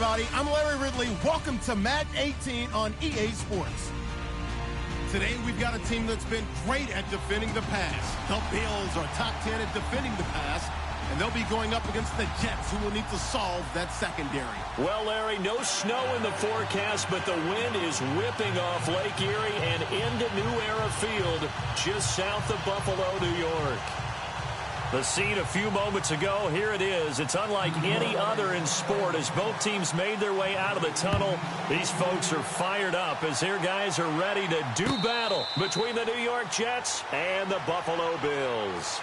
everybody. I'm Larry Ridley. Welcome to Madden 18 on EA Sports. Today, we've got a team that's been great at defending the pass. The Bills are top 10 at defending the pass, and they'll be going up against the Jets, who will need to solve that secondary. Well, Larry, no snow in the forecast, but the wind is whipping off Lake Erie and into New Era Field, just south of Buffalo, New York. The scene a few moments ago, here it is. It's unlike any other in sport as both teams made their way out of the tunnel. These folks are fired up as their guys are ready to do battle between the New York Jets and the Buffalo Bills.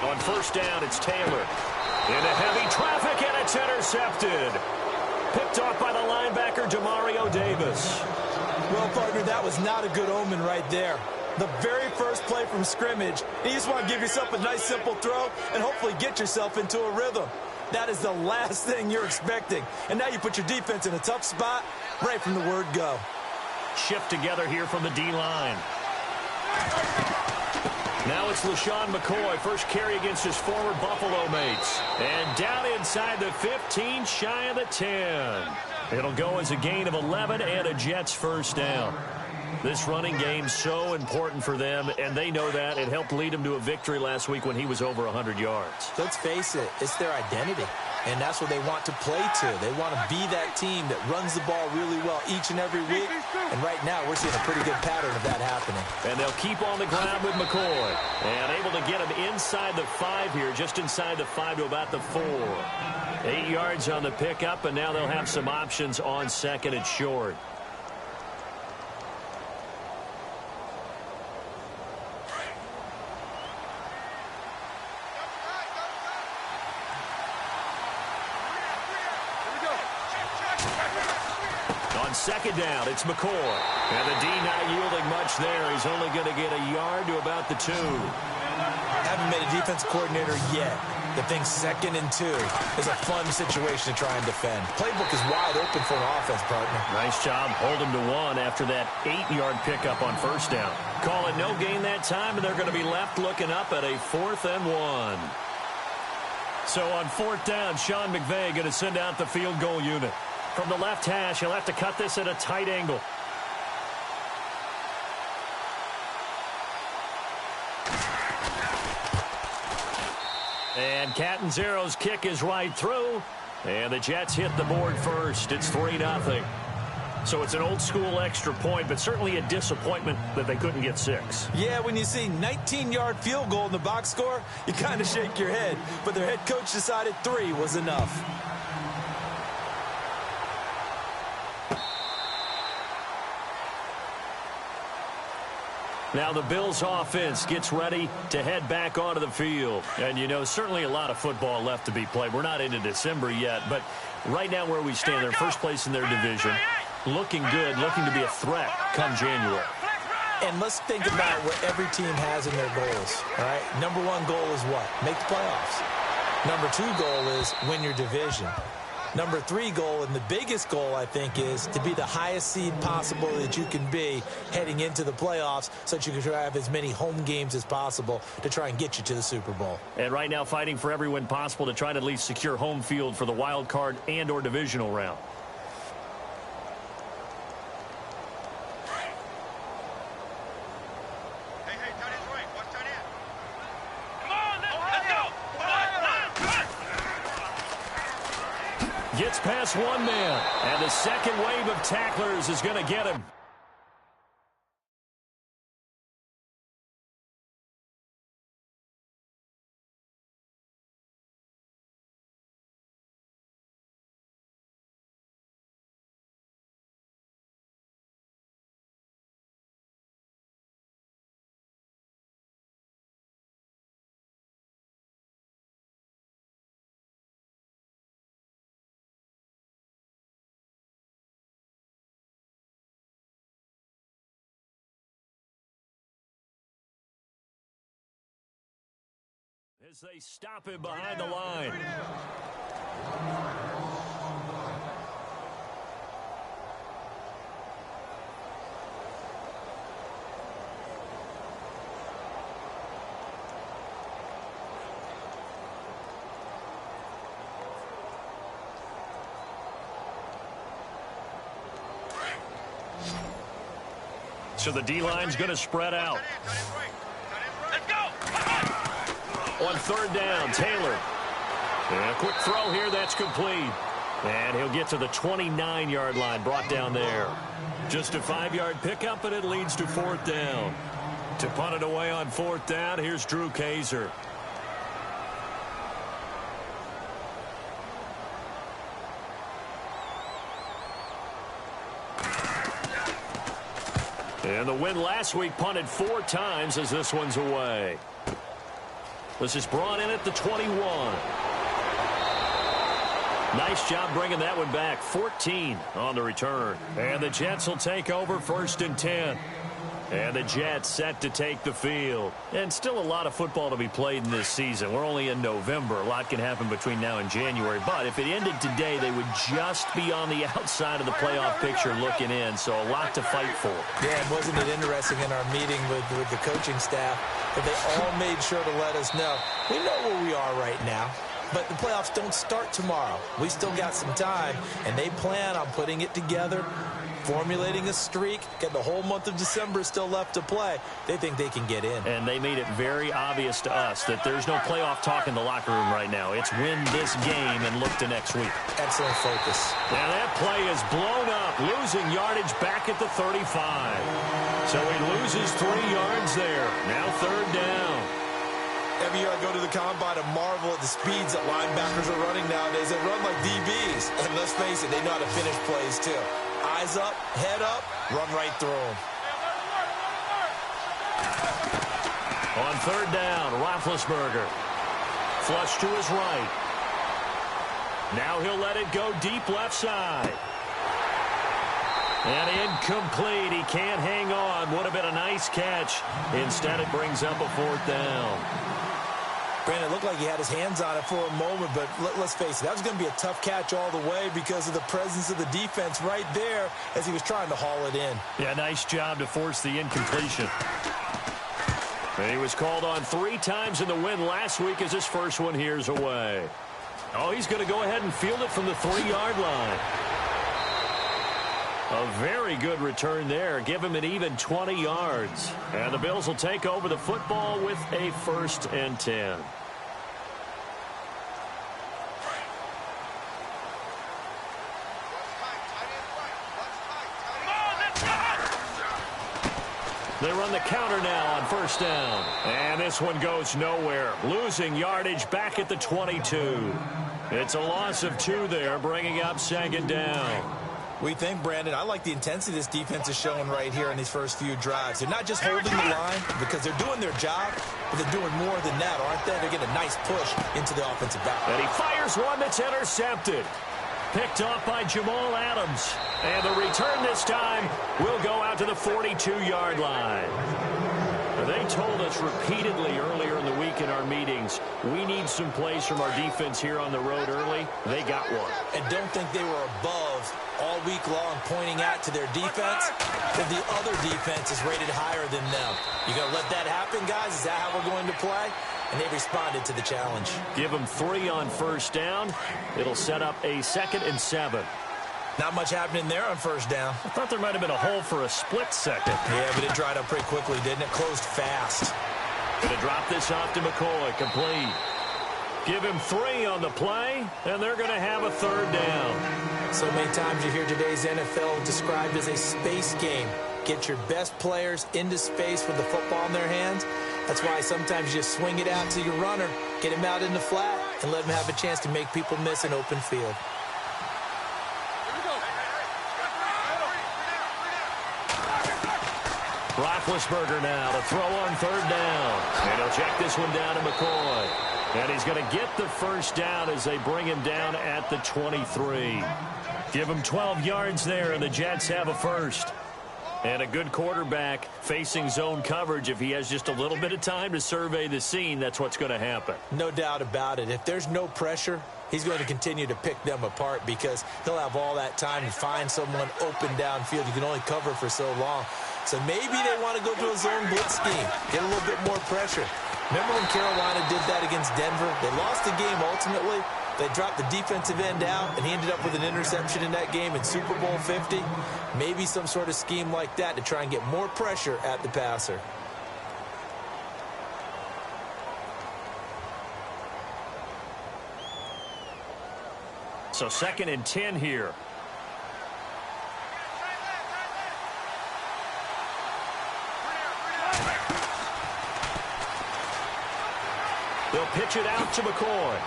On first down, it's Taylor. Into heavy traffic, and it's intercepted. Picked off by the linebacker, Demario Davis. Well, partner, that was not a good omen right there. The very first play from scrimmage, you just want to give yourself a nice, simple throw and hopefully get yourself into a rhythm. That is the last thing you're expecting. And now you put your defense in a tough spot right from the word go. Shift together here from the D-line. Now it's LaShawn McCoy, first carry against his former Buffalo mates. And down inside the 15, shy of the 10. It'll go as a gain of 11 and a Jets first down. This running game so important for them, and they know that. It helped lead them to a victory last week when he was over 100 yards. Let's face it, it's their identity. And that's what they want to play to. They want to be that team that runs the ball really well each and every week. And right now, we're seeing a pretty good pattern of that happening. And they'll keep on the ground with McCoy. And able to get him inside the 5 here, just inside the 5 to about the 4. 8 yards on the pickup, and now they'll have some options on second and short. Second down, it's McCoy. And the D not yielding much there. He's only going to get a yard to about the 2. Haven't made a defense coordinator yet. The thing second and 2 is a fun situation to try and defend. Playbook is wide open for an offense, partner. Nice job holding him to 1 after that 8-yard pickup on first down. Call it no gain that time, and they're going to be left looking up at a 4th and 1. So on 4th down, Sean McVay going to send out the field goal unit. From the left hash, he'll have to cut this at a tight angle. And Catanzaro's kick is right through. And the Jets hit the board first. It's 3-0. So it's an old-school extra point, but certainly a disappointment that they couldn't get 6. Yeah, when you see 19-yard field goal in the box score, you kind of shake your head. But their head coach decided 3 was enough. Now the Bills offense gets ready to head back onto the field. And, you know, certainly a lot of football left to be played. We're not into December yet, but right now where we stand, they're first place in their division. Looking good, looking to be a threat come January. And let's think about what every team has in their goals, all right? Number 1 goal is what? Make the playoffs. Number 2 goal is win your division. Number 3 goal, and the biggest goal, I think, is to be the highest seed possible that you can be heading into the playoffs so that you can have as many home games as possible to try and get you to the Super Bowl. And right now fighting for every win possible to try to at least secure home field for the wild card and or divisional round. Gets past 1 man, and the second wave of tacklers is going to get him. As they stop him behind the line. So the D-line's going to spread out. Let's go! On third down, Taylor. And a quick throw here, that's complete. And he'll get to the 29-yard line, brought down there. Just a 5-yard pickup, and it leads to fourth down. To punt it away on fourth down, here's Drew Kaiser. And the win last week punted 4 times as this one's away. This is brought in at the 21. Nice job bringing that one back. 14 on the return. And the Jets will take over 1st and 10. And the Jets set to take the field. And still a lot of football to be played in this season. We're only in November. A lot can happen between now and January. But if it ended today, they would just be on the outside of the playoff picture looking in. So a lot to fight for. Yeah, and wasn't it interesting in our meeting with the coaching staff that they all made sure to let us know, we know where we are right now. But the playoffs don't start tomorrow. We still got some time, and they plan on putting it together, formulating a streak, getting the whole month of December still left to play. They think they can get in. And they made it very obvious to us that there's no playoff talk in the locker room right now. It's win this game and look to next week. Excellent focus. Now that play is blown up, losing yardage back at the 35. So he loses 3 yards there. Now third down. Every year I go to the combine and marvel at the speeds that linebackers are running nowadays. They run like DBs. And let's face it, they know how to finish plays too. Eyes up, head up, run right through them. On third down, Roethlisberger. Flush to his right. Now he'll let it go deep left side. And incomplete. He can't hang on. Would have been a nice catch. Instead, it brings up a fourth down. Brandon, it looked like he had his hands on it for a moment, but let's face it, that was going to be a tough catch all the way because of the presence of the defense right there as he was trying to haul it in. Yeah, nice job to force the incompletion. And he was called on 3 times in the win last week as his first one here's away. Oh, he's going to go ahead and field it from the 3-yard line. A very good return there. Give him an even 20 yards. And the Bills will take over the football with a 1st and 10. They run the counter now on first down. And this one goes nowhere. Losing yardage back at the 22. It's a loss of 2 there, bringing up 2nd down. We think, Brandon, I like the intensity this defense is showing right here in these first few drives. They're not just holding the line because they're doing their job, but they're doing more than that, aren't they? They're getting a nice push into the offensive back. And he fires one that's intercepted. Picked off by Jamal Adams. And the return this time will go out to the 42-yard line. They told us repeatedly earlier in the week in our meetings, we need some plays from our defense here on the road early. They got one. And don't think they were above all week long pointing out to their defense that the other defense is rated higher than them. You going to let that happen, guys? Is that how we're going to play? And they responded to the challenge. Give them 3 on first down. It'll set up a 2nd and 7. Not much happening there on first down. I thought there might have been a hole for a split second. Yeah, but it dried up pretty quickly, didn't it? Closed fast. Going to drop this off to McCoy. Complete. Give him 3 on the play, and they're going to have a 3rd down. So many times you hear today's NFL described as a space game. Get your best players into space with the football in their hands. That's why sometimes you just swing it out to your runner, get him out in the flat, and let him have a chance to make people miss an open field. Roethlisberger now to throw on 3rd down. And he'll check this one down to McCoy. And he's going to get the first down as they bring him down at the 23. Give him 12 yards there, and the Jets have a first. And a good quarterback facing zone coverage, if he has just a little bit of time to survey the scene, that's what's going to happen. No doubt about it. If there's no pressure, he's going to continue to pick them apart because he'll have all that time to find someone open downfield. You can only cover for so long. So maybe they want to go to a zone blitz scheme, get a little bit more pressure. Remember when Carolina did that against Denver? They lost the game ultimately. They dropped the defensive end out, and he ended up with an interception in that game in Super Bowl 50. Maybe some sort of scheme like that to try and get more pressure at the passer. So 2nd and 10 here. They'll pitch it out to McCoy.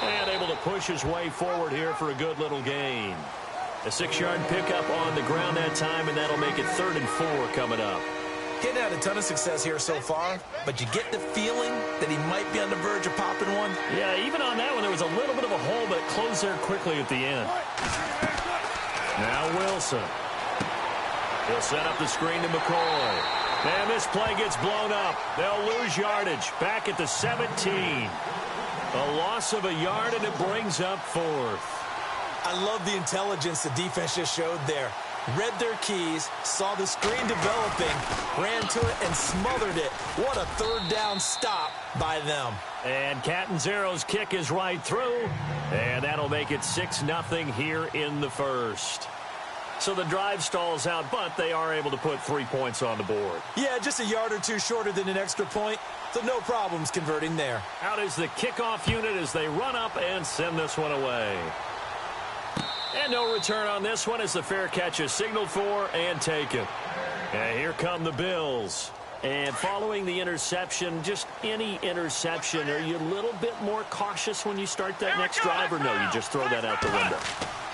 And able to push his way forward here for a good little gain. A 6-yard pickup on the ground that time, and that'll make it 3rd and 4 coming up. Getting had a ton of success here so far, but you get the feeling that he might be on the verge of popping one. Yeah, even on that one, there was a little bit of a hole, but it closed there quickly at the end. Now Wilson. He'll set up the screen to McCoy. And this play gets blown up. They'll lose yardage. Back at the 17. A loss of a yard, and it brings up 4th. I love the intelligence the defense just showed there. Read their keys, saw the screen developing, ran to it, and smothered it. What a 3rd down stop by them. And Catanzaro's kick is right through, and that'll make it 6-0 here in the 1st. So the drive stalls out, but they are able to put 3 points on the board. Yeah, just a yard or two shorter than an extra point, so no problems converting there. Out is the kickoff unit as they run up and send this one away. And no return on this one as the fair catch is signaled for and taken. And here come the Bills. And following the interception, just any interception, are you a little bit more cautious when you start that next drive, or no, you just throw that out the window?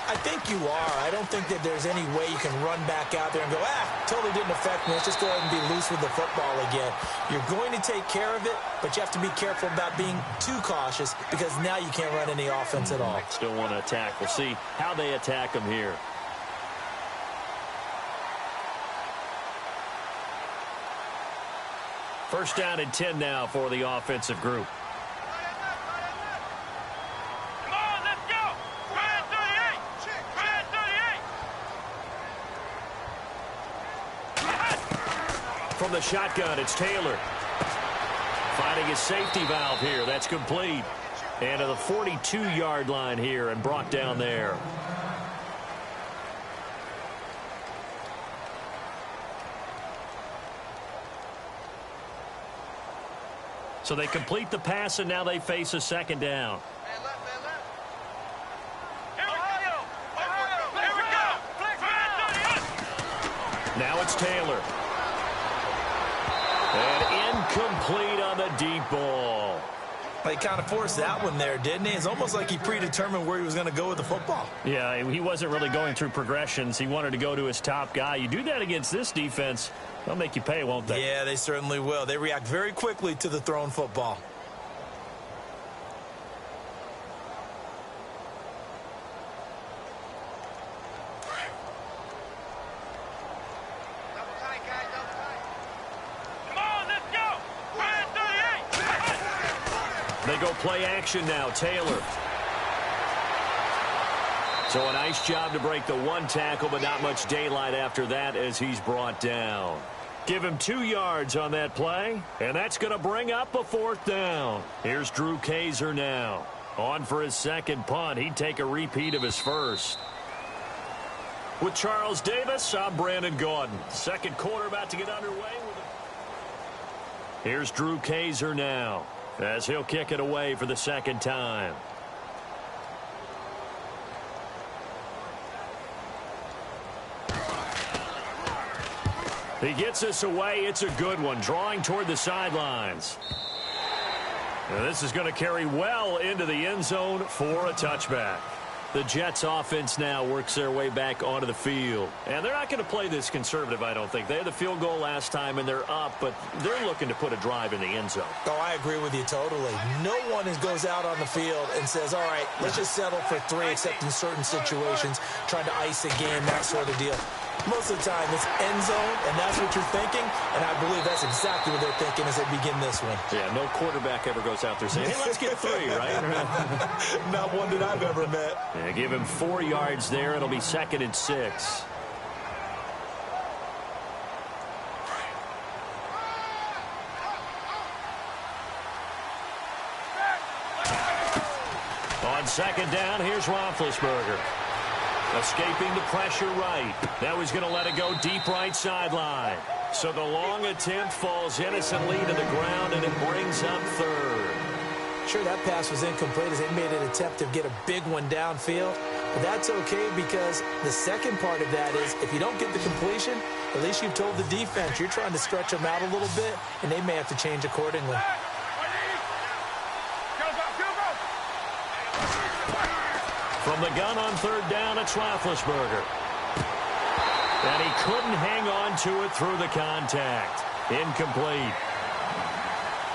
I think you are. I don't think that there's any way you can run back out there and go, totally didn't affect me. Let's just go ahead and be loose with the football again. You're going to take care of it, but you have to be careful about being too cautious because now you can't run any offense at all. Still want to attack. We'll see how they attack them here. First down and 10 now for the offensive group. From the shotgun, it's Taylor. Finding his safety valve here. That's complete. And to the 42-yard line here and brought down there. So they complete the pass, and now they face a 2nd down. Now it's Taylor. And incomplete on the deep ball. He kind of forced that one there, didn't he? It's almost like he predetermined where he was going to go with the football. Yeah, he wasn't really going through progressions. He wanted to go to his top guy. You do that against this defense, they'll make you pay, won't they? Yeah, they certainly will. They react very quickly to the thrown football. They go play action now. Taylor. So a nice job to break the one tackle, but not much daylight after that as he's brought down. Give him 2 yards on that play, and that's going to bring up a 4th down. Here's Drew Kaiser now. On for his 2nd punt. He'd take a repeat of his 1st. With Charles Davis, I'm Brandon Gaudin. 2nd quarter about to get underway. Here's Drew Kaiser now, as he'll kick it away for the 2nd time. He gets this away. It's a good one, drawing toward the sidelines. Now this is going to carry well into the end zone for a touchback. The Jets offense now works their way back onto the field. And they're not going to play this conservative, I don't think. They had the field goal last time, and they're up, but they're looking to put a drive in the end zone. Oh, I agree with you totally. No one goes out on the field and says, all right, let's just settle for 3, except in certain situations, trying to ice a game, that sort of deal. Most of the time, it's end zone, and that's what you're thinking, and I believe that's exactly what they're thinking as they begin this one. Yeah, no quarterback ever goes out there saying, hey, let's get 3, right? Not one that I've ever met. Yeah, give him 4 yards there. It'll be 2nd and 6. On 2nd down, here's Roethlisberger. Escaping the pressure right. Now he's going to let it go deep right sideline. So the long attempt falls innocently to the ground, and it brings up 3rd. Sure, that pass was incomplete as they made an attempt to get a big one downfield. But that's okay because the second part of that is if you don't get the completion, at least you've told the defense you're trying to stretch them out a little bit, and they may have to change accordingly. From the gun on 3rd down, it's Roethlisberger. And he couldn't hang on to it through the contact. Incomplete.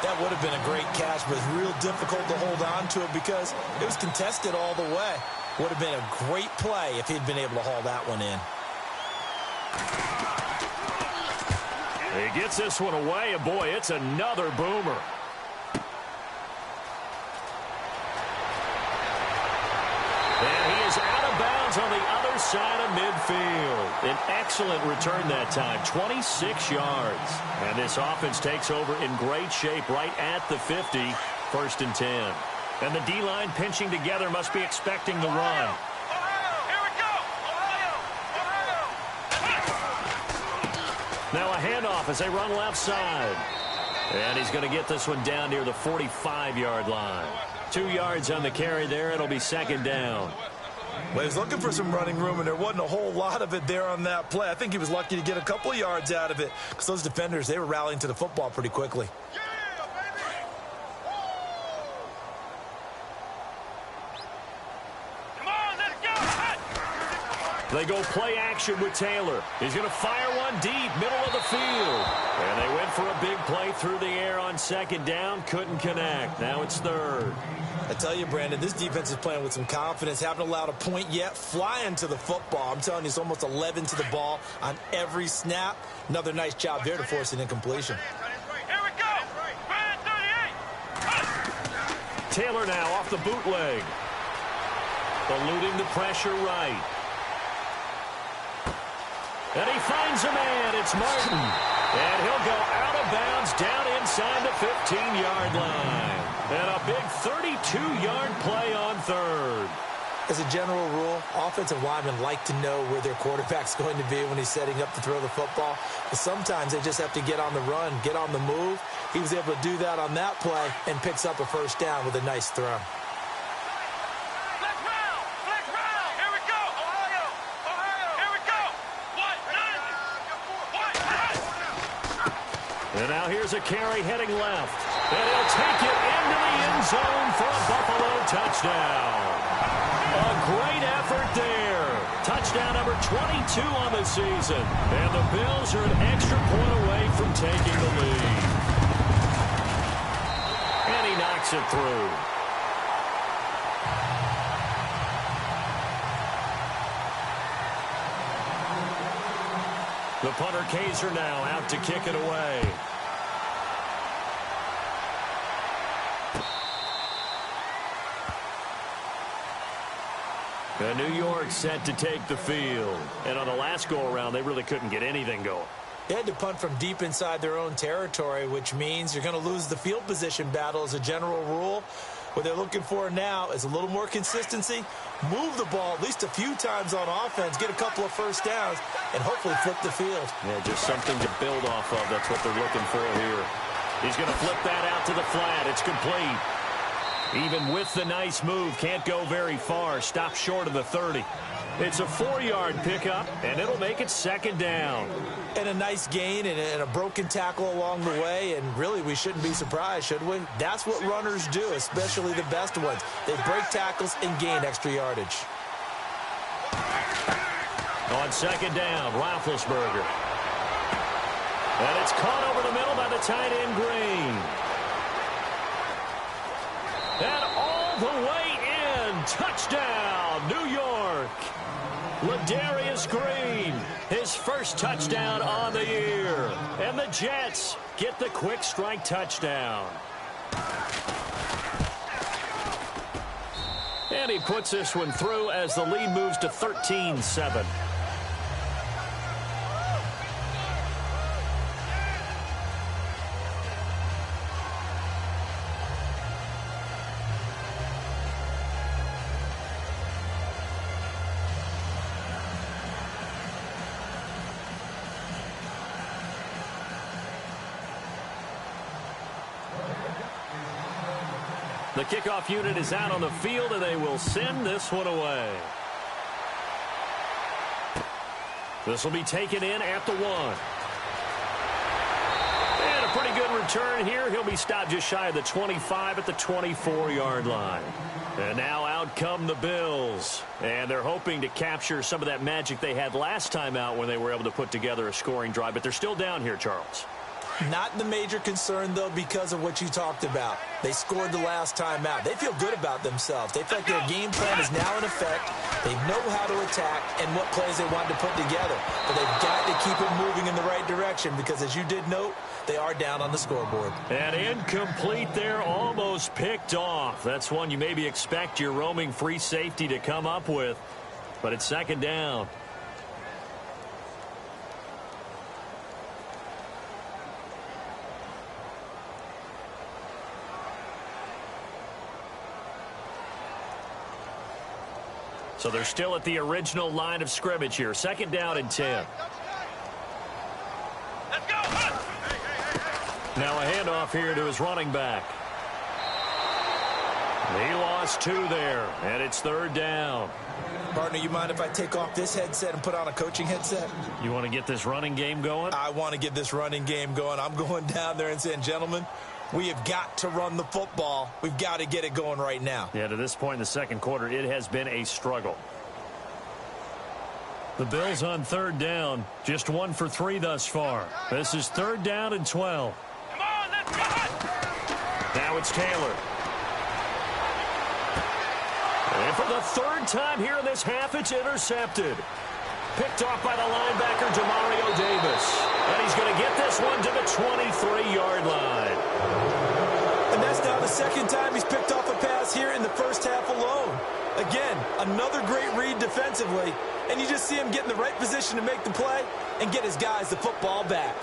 That would have been a great catch, but it's real difficult to hold on to it because it was contested all the way. Would have been a great play if he'd been able to haul that one in. He gets this one away, and boy, it's another boomer. And he is out of bounds on the other side of midfield. An excellent return that time, 26 yards. And this offense takes over in great shape right at the 50, 1st and 10. And the D-line pinching together must be expecting the run. Now a handoff as they run left side. And he's going to get this one down near the 45-yard line. 2 yards on the carry there. It'll be 2nd down. Well, he was looking for some running room, and there wasn't a whole lot of it there on that play. I think he was lucky to get a couple of yards out of it because those defenders, they were rallying to the football pretty quickly. They go play action with Taylor. He's going to fire one deep, middle of the field. And they went for a big play through the air on 2nd down. Couldn't connect. Now it's 3rd. I tell you, Brandon, this defense is playing with some confidence. Haven't allowed a point yet. Flying to the football. I'm telling you, it's almost 11 to the ball on every snap. Another nice job there to force an incompletion. Here we go. Brand 38. Taylor now off the bootleg. Eluding the pressure right. And he finds a man. It's Martin. And he'll go out of bounds down inside the 15-yard line. And a big 32-yard play on 3rd. As a general rule, offensive linemen like to know where their quarterback's going to be when he's setting up to throw the football. But sometimes they just have to get on the run, get on the move. He was able to do that on that play and picks up a 1st down with a nice throw. And now here's a carry heading left. And he'll take it into the end zone for a Buffalo touchdown. A great effort there. Touchdown number 22 on the season. And the Bills are an extra point away from taking the lead. And he knocks it through. The punter Kaiser now out to kick it away. And New York set to take the field. And on the last go-around, they really couldn't get anything going. They had to punt from deep inside their own territory, which means you're going to lose the field position battle as a general rule. What they're looking for now is a little more consistency, move the ball at least a few times on offense, get a couple of 1st downs, and hopefully flip the field. Yeah, just something to build off of. That's what they're looking for here. He's going to flip that out to the flat. It's complete. Even with the nice move, can't go very far. Stop short of the 30. It's a 4-yard pickup, and it'll make it 2nd down. And a nice gain and a broken tackle along the way, and really we shouldn't be surprised, should we? That's what runners do, especially the best ones. They break tackles and gain extra yardage. On 2nd down, Roethlisberger. And it's caught over the middle by the tight end Green. And all the way in. Touchdown, New York. Ladarius Green, his first touchdown on the year. And the Jets get the quick strike touchdown. And he puts this one through as the lead moves to 13-7. The kickoff unit is out on the field, and they will send this one away. This will be taken in at the 1. And a pretty good return here. He'll be stopped just shy of the 25 at the 24-yard line. And now out come the Bills. And they're hoping to capture some of that magic they had last time out when they were able to put together a scoring drive. But they're still down here, Charles. Not the major concern, though, because of what you talked about. They scored the last time out. They feel good about themselves. They feel like their game plan is now in effect. They know how to attack and what plays they want to put together. But they've got to keep it moving in the right direction because, as you did note, they are down on the scoreboard. And incomplete there, almost picked off. That's one you maybe expect your roaming free safety to come up with. But it's second down. So they're still at the original line of scrimmage here. Second down and 10. Let's go. Now a handoff here to his running back. He lost 2 there, and it's third down. Partner, you mind if I take off this headset and put on a coaching headset? You want to get this running game going? I want to get this running game going. I'm going down there and saying, gentlemen, we have got to run the football. We've got to get it going right now. Yeah, to this point in the second quarter, it has been a struggle. The Bills on third down, just 1 for 3 thus far. This is third down and 12. Come on, let's go. Now it's Taylor. And for the third time here in this half, it's intercepted. Picked off by the linebacker, Demario Davis. And he's going to get this one to the 23-yard line. And that's now the second time he's picked off a pass here in the first half alone. Again, another great read defensively. And you just see him get in the right position to make the play and get his guys the football back.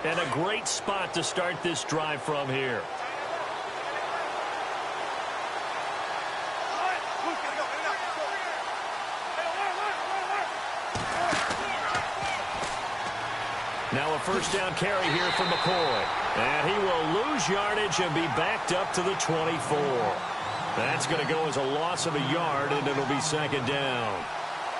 And a great spot to start this drive from here. Now a first down carry here from McCoy. And he will lose yardage and be backed up to the 24. That's going to go as a loss of a yard, and it'll be second down.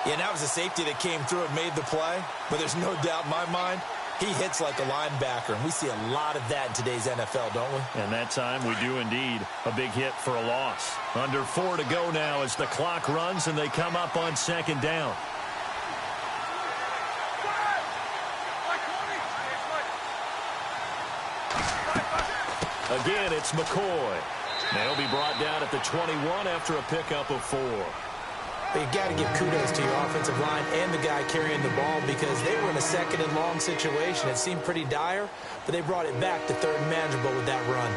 Yeah, and that was a safety that came through and made the play. But there's no doubt in my mind, he hits like a linebacker. And we see a lot of that in today's NFL, don't we? And that time we do indeed. A big hit for a loss. Under 4 to go now as the clock runs and they come up on second down. Again, it's McCoy. They'll be brought down at the 21 after a pickup of 4. But you got to give kudos to your offensive line and the guy carrying the ball because they were in a second and long situation. It seemed pretty dire, but they brought it back to third and manageable with that run.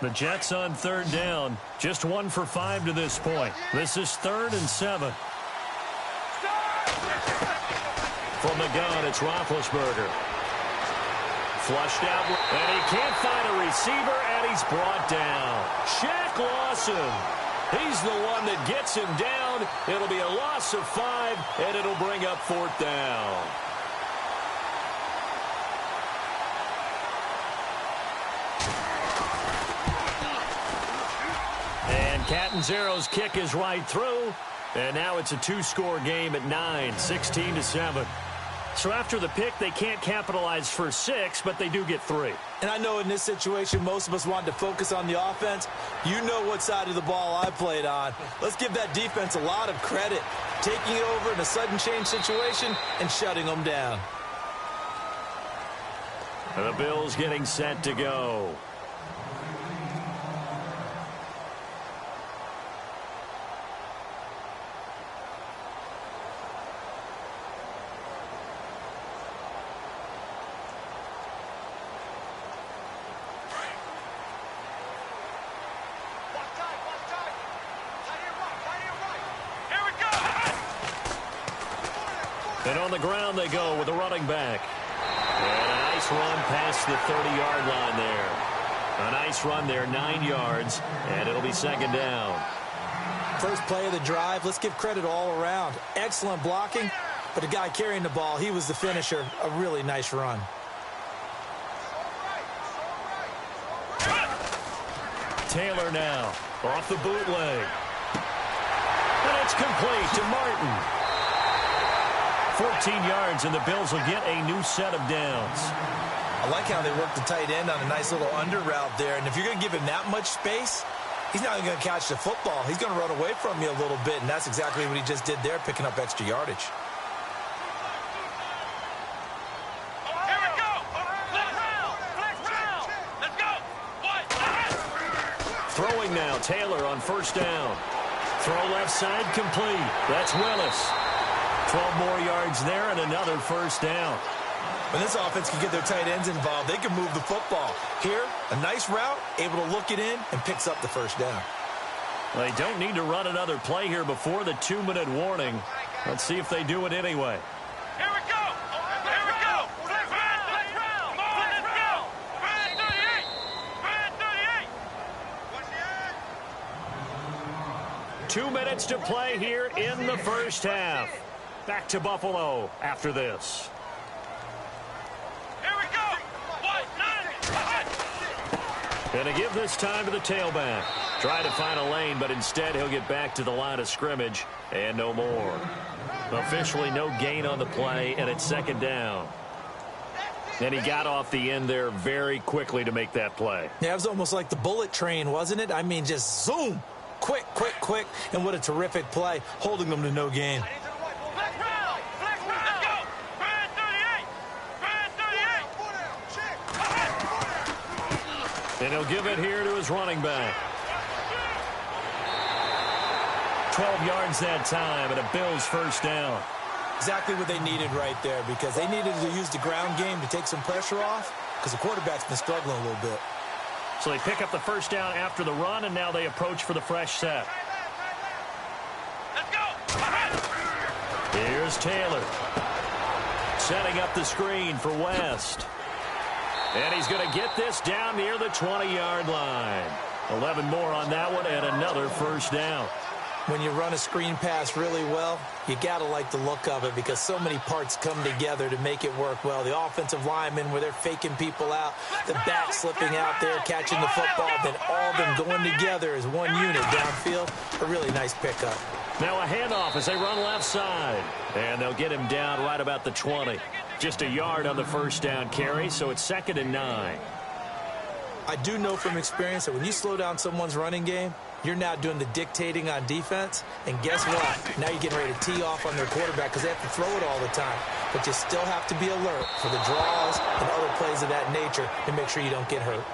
The Jets on third down. Just 1 for 5 to this point. This is 3rd and 7. From the gun, it's Roethlisberger. Flushed out, and he can't find a receiver, and he's brought down. Shaq Lawson. He's the one that gets him down. It'll be a loss of 5, and it'll bring up 4th down. And Catanzaro's kick is right through. And now it's a 2-score game at 9, 16-7. So after the pick, they can't capitalize for 6, but they do get 3. And I know in this situation, most of us wanted to focus on the offense. You know what side of the ball I played on. Let's give that defense a lot of credit. Taking it over in a sudden change situation and shutting them down. The Bills getting set to go. And on the ground they go with a running back. And a nice run past the 30-yard line there. A nice run there, 9 yards, and it'll be second down. First play of the drive, let's give credit all around. Excellent blocking, but the guy carrying the ball, he was the finisher. A really nice run. Taylor now, off the bootleg. And it's complete to Martin. 14 yards, and the Bills will get a new set of downs. I like how they work the tight end on a nice little under route there. And if you're going to give him that much space, he's not even going to catch the football. He's going to run away from you a little bit, and that's exactly what he just did there, picking up extra yardage. Here we go. Flex round. Let's go. Throwing now, Taylor on first down. Throw left side, complete. That's Willis. 12 more yards there and another first down. When this offense can get their tight ends involved, they can move the football. Here, a nice route, able to look it in, and picks up the first down. They don't need to run another play here before the 2-minute warning. Let's see if they do it anyway. Here we go. Here we go. Flex round. Come on, let's go. Red 38. Red 38. 2 minutes to play here in the first half. Back to Buffalo after this. Here we go. And to give this time to the tailback. Try to find a lane, but instead he'll get back to the line of scrimmage and no more. Officially no gain on the play, and it's second down. And he got off the end there very quickly to make that play. Yeah, it was almost like the bullet train, wasn't it? I mean, just zoom. Quick, quick, quick. And what a terrific play, holding them to no gain. Flex round. Let's go. Red 38. And he'll give it here to his running back. 12 yards that time and a Bills first down. Exactly what they needed right there, because they needed to use the ground game to take some pressure off, because the quarterback's been struggling a little bit. So they pick up the first down after the run, and now they approach for the fresh set. Let's go. Here's Taylor. Setting up the screen for West. And he's going to get this down near the 20-yard line. 11 more on that one and another first down. When you run a screen pass really well, you got to like the look of it, because so many parts come together to make it work well. The offensive linemen, where they're faking people out, the back slipping out there, catching the football, then all of them going together as one unit downfield. A really nice pickup. Now a handoff as they run left side. And they'll get him down right about the 20. Just a yard on the first down carry, so it's 2nd and 9. I do know from experience that when you slow down someone's running game, you're now doing the dictating on defense. And guess what? Now you're getting ready to tee off on their quarterback, because they have to throw it all the time. But you still have to be alert for the draws and other plays of that nature to make sure you don't get hurt.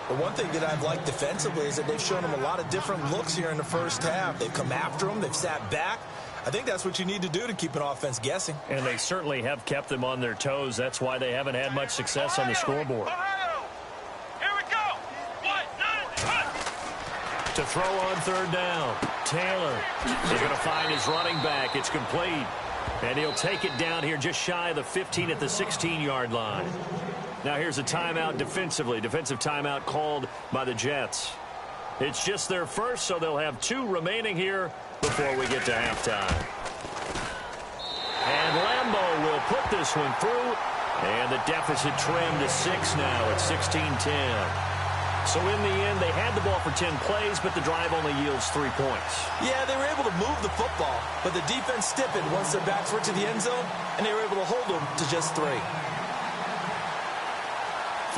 But one thing that I've liked defensively is that they've shown them a lot of different looks here in the first half. They've come after them. They've sat back. I think that's what you need to do to keep an offense guessing. And they certainly have kept them on their toes. That's why they haven't had much success on the scoreboard. To throw on third down, Taylor is going to find his running back. It's complete. And he'll take it down here just shy of the 15 at the 16-yard line. Now here's a timeout defensively. Defensive timeout called by the Jets. It's just their first, so they'll have 2 remaining here before we get to halftime. And Lambeau will put this one through. And the deficit trimmed to 6 now at 16-10. So in the end, they had the ball for 10 plays, but the drive only yields 3 points. Yeah, they were able to move the football, but the defense stiffened once their backs were to the end zone, and they were able to hold them to just 3.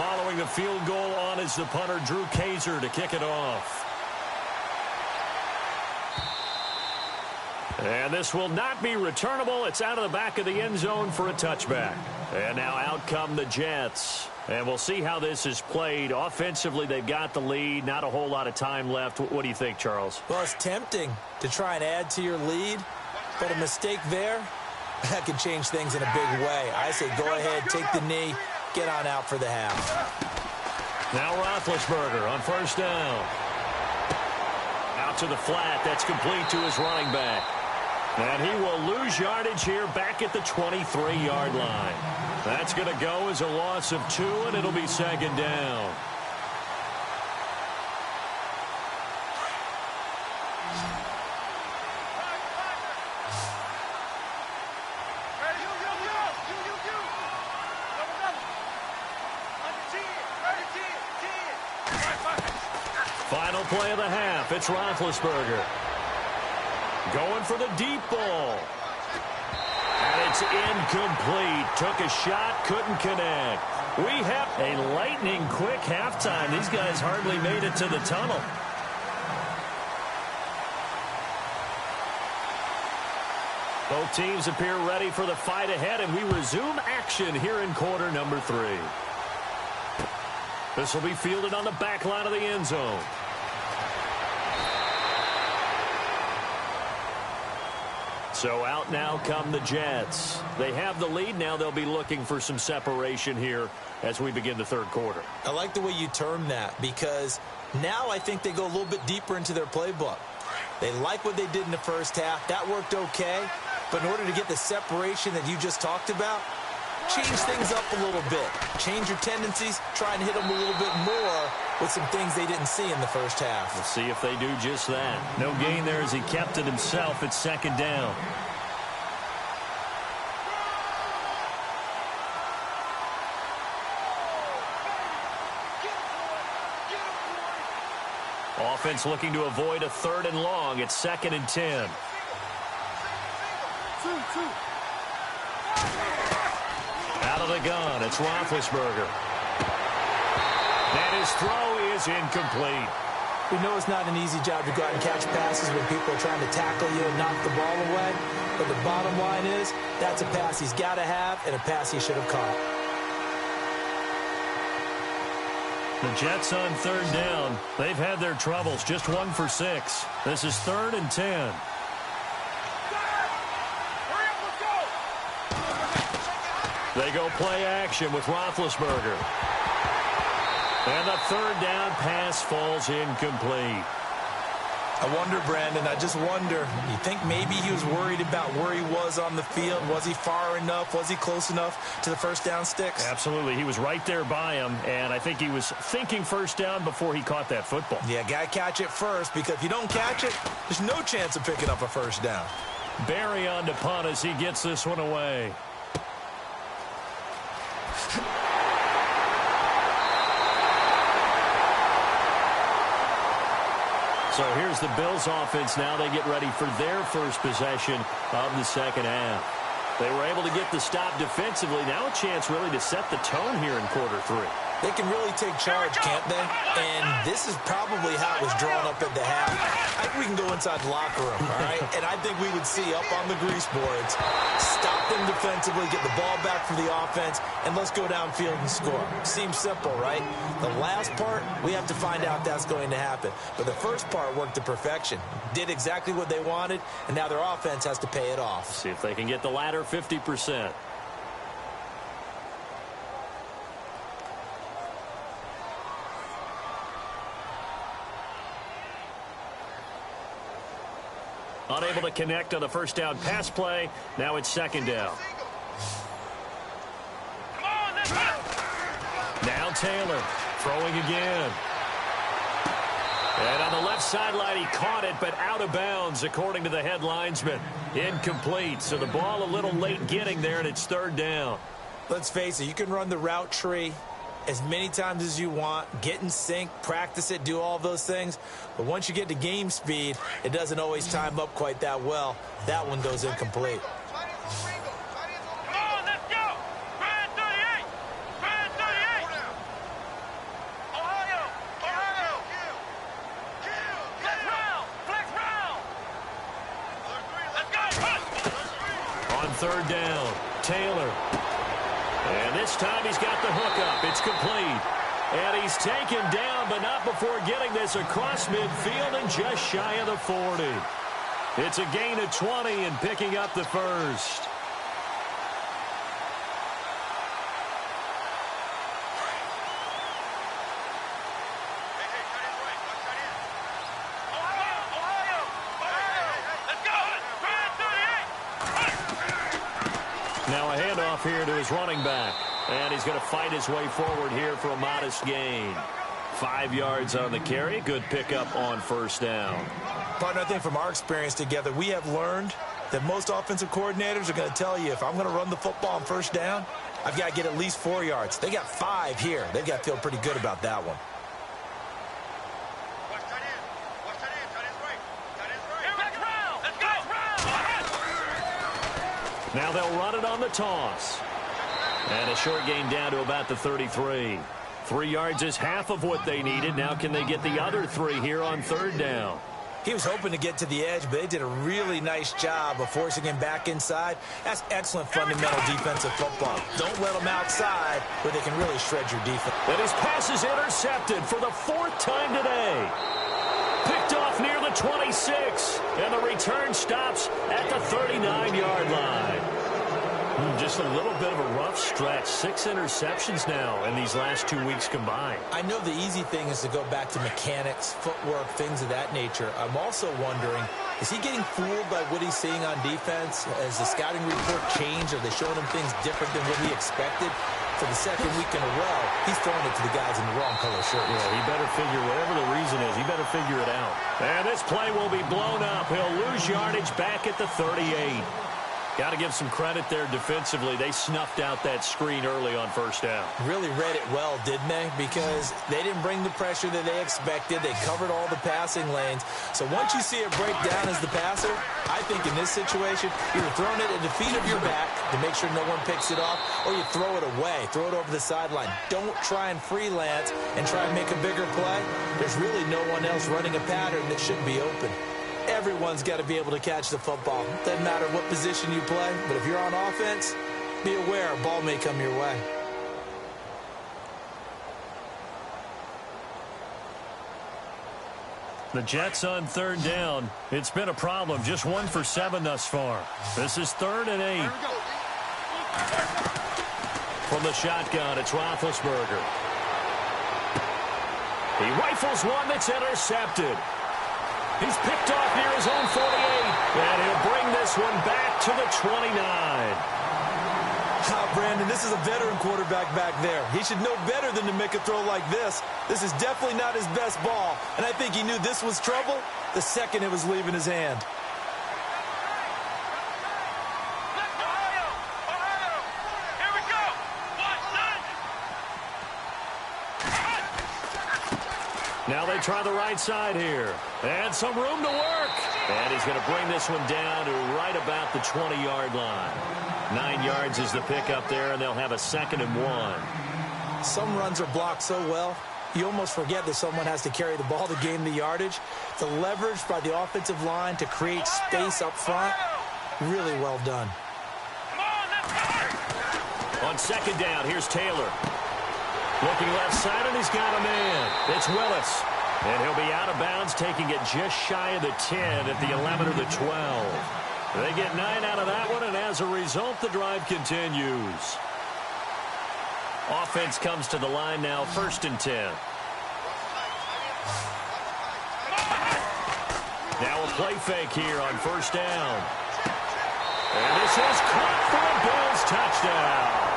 Following the field goal on is the punter, Drew Kaiser, to kick it off. And this will not be returnable. It's out of the back of the end zone for a touchback. And now out come the Jets. And we'll see how this is played. Offensively, they've got the lead. Not a whole lot of time left. What do you think, Charles? Well, it's tempting to try and add to your lead, but a mistake there, that could change things in a big way. I say go ahead, take the knee, get on out for the half. Now Roethlisberger on first down. Out to the flat. That's complete to his running back. And he will lose yardage here back at the 23-yard line. That's going to go as a loss of 2, and it'll be second down. Final play of the half. It's Roethlisberger. Going for the deep ball. And it's incomplete. Took a shot, couldn't connect. We have a lightning quick halftime. These guys hardly made it to the tunnel. Both teams appear ready for the fight ahead, and we resume action here in quarter number 3. This will be fielded on the back line of the end zone. So out now come the Jets. They have the lead. Now they'll be looking for some separation here as we begin the third quarter. I like the way you term that, because now I think they go a little bit deeper into their playbook. They like what they did in the first half. That worked okay. But in order to get the separation that you just talked about, change things up a little bit. Change your tendencies. Try and hit them a little bit more with some things they didn't see in the first half. We'll see if they do just that. No gain there as he kept it himself. It's second down. Offense looking to avoid a 3rd and long. It's 2nd and 10. Out of the gun, it's Roethlisberger. And his throw is incomplete. We know it's not an easy job to go out and catch passes when people are trying to tackle you and knock the ball away. But the bottom line is, that's a pass he's got to have and a pass he should have caught. The Jets on 3rd down. They've had their troubles. Just 1 for 6. This is 3rd and 10. They go play action with Roethlisberger. And the 3rd down pass falls incomplete. I wonder, Brandon, I just wonder, you think maybe he was worried about where he was on the field? Was he far enough? Was he close enough to the first down sticks? Absolutely. He was right there by him, and I think he was thinking first down before he caught that football. Yeah, got to catch it first, because if you don't catch it, there's no chance of picking up a first down. Barry on to punt as he gets this one away. So here's the Bills offense now. They get ready for their first possession of the second half. They were able to get the stop defensively. Now a chance really to set the tone here in quarter 3. They can really take charge, can't they? And this is probably how it was drawn up at the half. I think we can go inside the locker room, all right? And I think we would see up on the grease boards, stop them defensively, get the ball back for the offense, and let's go downfield and score. Seems simple, right? The last part, we have to find out that's going to happen. But the first part worked to perfection. Did exactly what they wanted, and now their offense has to pay it off. See if they can get the latter 50%. Unable to connect on the first down pass play. Now it's second down. Now Taylor throwing again. And on the left sideline, he caught it, but out of bounds, according to the head linesman. Incomplete. So the ball a little late getting there, and it's third down. Let's face it, you can run the route tree as many times as you want, get in sync, practice it, do all those things. But once you get to game speed, it doesn't always time up quite that well. That one goes incomplete. Let's go! third down. Taylor. And this time he's got the hookup. It's complete. And he's taken down, but not before getting this across midfield and just shy of the 40. It's a gain of 20 and picking up the first. Now a handoff here to his running back. And he's going to fight his way forward here for a modest gain. 5 yards on the carry. Good pickup on first down. Partner, I think from our experience together, we have learned that most offensive coordinators are going to tell you, if I'm going to run the football on first down, I've got to get at least 4 yards. They got 5 here. They've got to feel pretty good about that one. Now they'll run it on the toss. And a short gain down to about the 33. 3 yards is half of what they needed. Now can they get the other 3 here on third down? He was hoping to get to the edge, but they did a really nice job of forcing him back inside. That's excellent fundamental defensive football. Don't let them outside where they can really shred your defense. And his pass is intercepted for the 4th time today. Picked off near the 26. And the return stops at the 39-yard line. Just a little bit of a rough stretch. 6 interceptions now in these last 2 weeks combined. I know the easy thing is to go back to mechanics, footwork, things of that nature. I'm also wondering, is he getting fooled by what he's seeing on defense? Has the scouting report changed? Are they showing him things different than what he expected? For the second week in a row, he's throwing it to the guys in the wrong color shirts. Yeah, he better figure, whatever the reason is, he better figure it out. And this play will be blown up. He'll lose yardage back at the 38. Got to give some credit there defensively. They snuffed out that screen early on first down. Really read it well, didn't they? Because they didn't bring the pressure that they expected. They covered all the passing lanes. So once you see it break down as the passer, I think in this situation, you're throwing it at the feet of your back to make sure no one picks it off, or you throw it away, throw it over the sideline. Don't try and freelance and try and make a bigger play. There's really no one else running a pattern that should be open. Everyone's got to be able to catch the football. Doesn't matter what position you play, but if you're on offense, be aware a ball may come your way. The Jets on third down. It's been a problem. Just 1 for 7 thus far. This is 3rd and 8. From the shotgun, it's Roethlisberger. He rifles one that's intercepted. He's picked off near his own 48, and he'll bring this one back to the 29. Brandon, this is a veteran quarterback back there. He should know better than to make a throw like this. This is definitely not his best ball, and I think he knew this was trouble the second it was leaving his hand. Now they try the right side here. And some room to work. And he's going to bring this one down to right about the 20-yard line. 9 yards is the pickup there, and they'll have a 2nd and 1. Some runs are blocked so well, you almost forget that someone has to carry the ball to gain the yardage. The leverage by the offensive line to create space up front, really well done. On 2nd down, here's Taylor. Looking left side, and he's got a man. It's Willis. And he'll be out of bounds, taking it just shy of the 10 at the 11 or the 12. They get 9 out of that one, and as a result, the drive continues. Offense comes to the line now, 1st and 10. Now a play fake here on 1st down. And this is caught for a Bills touchdown.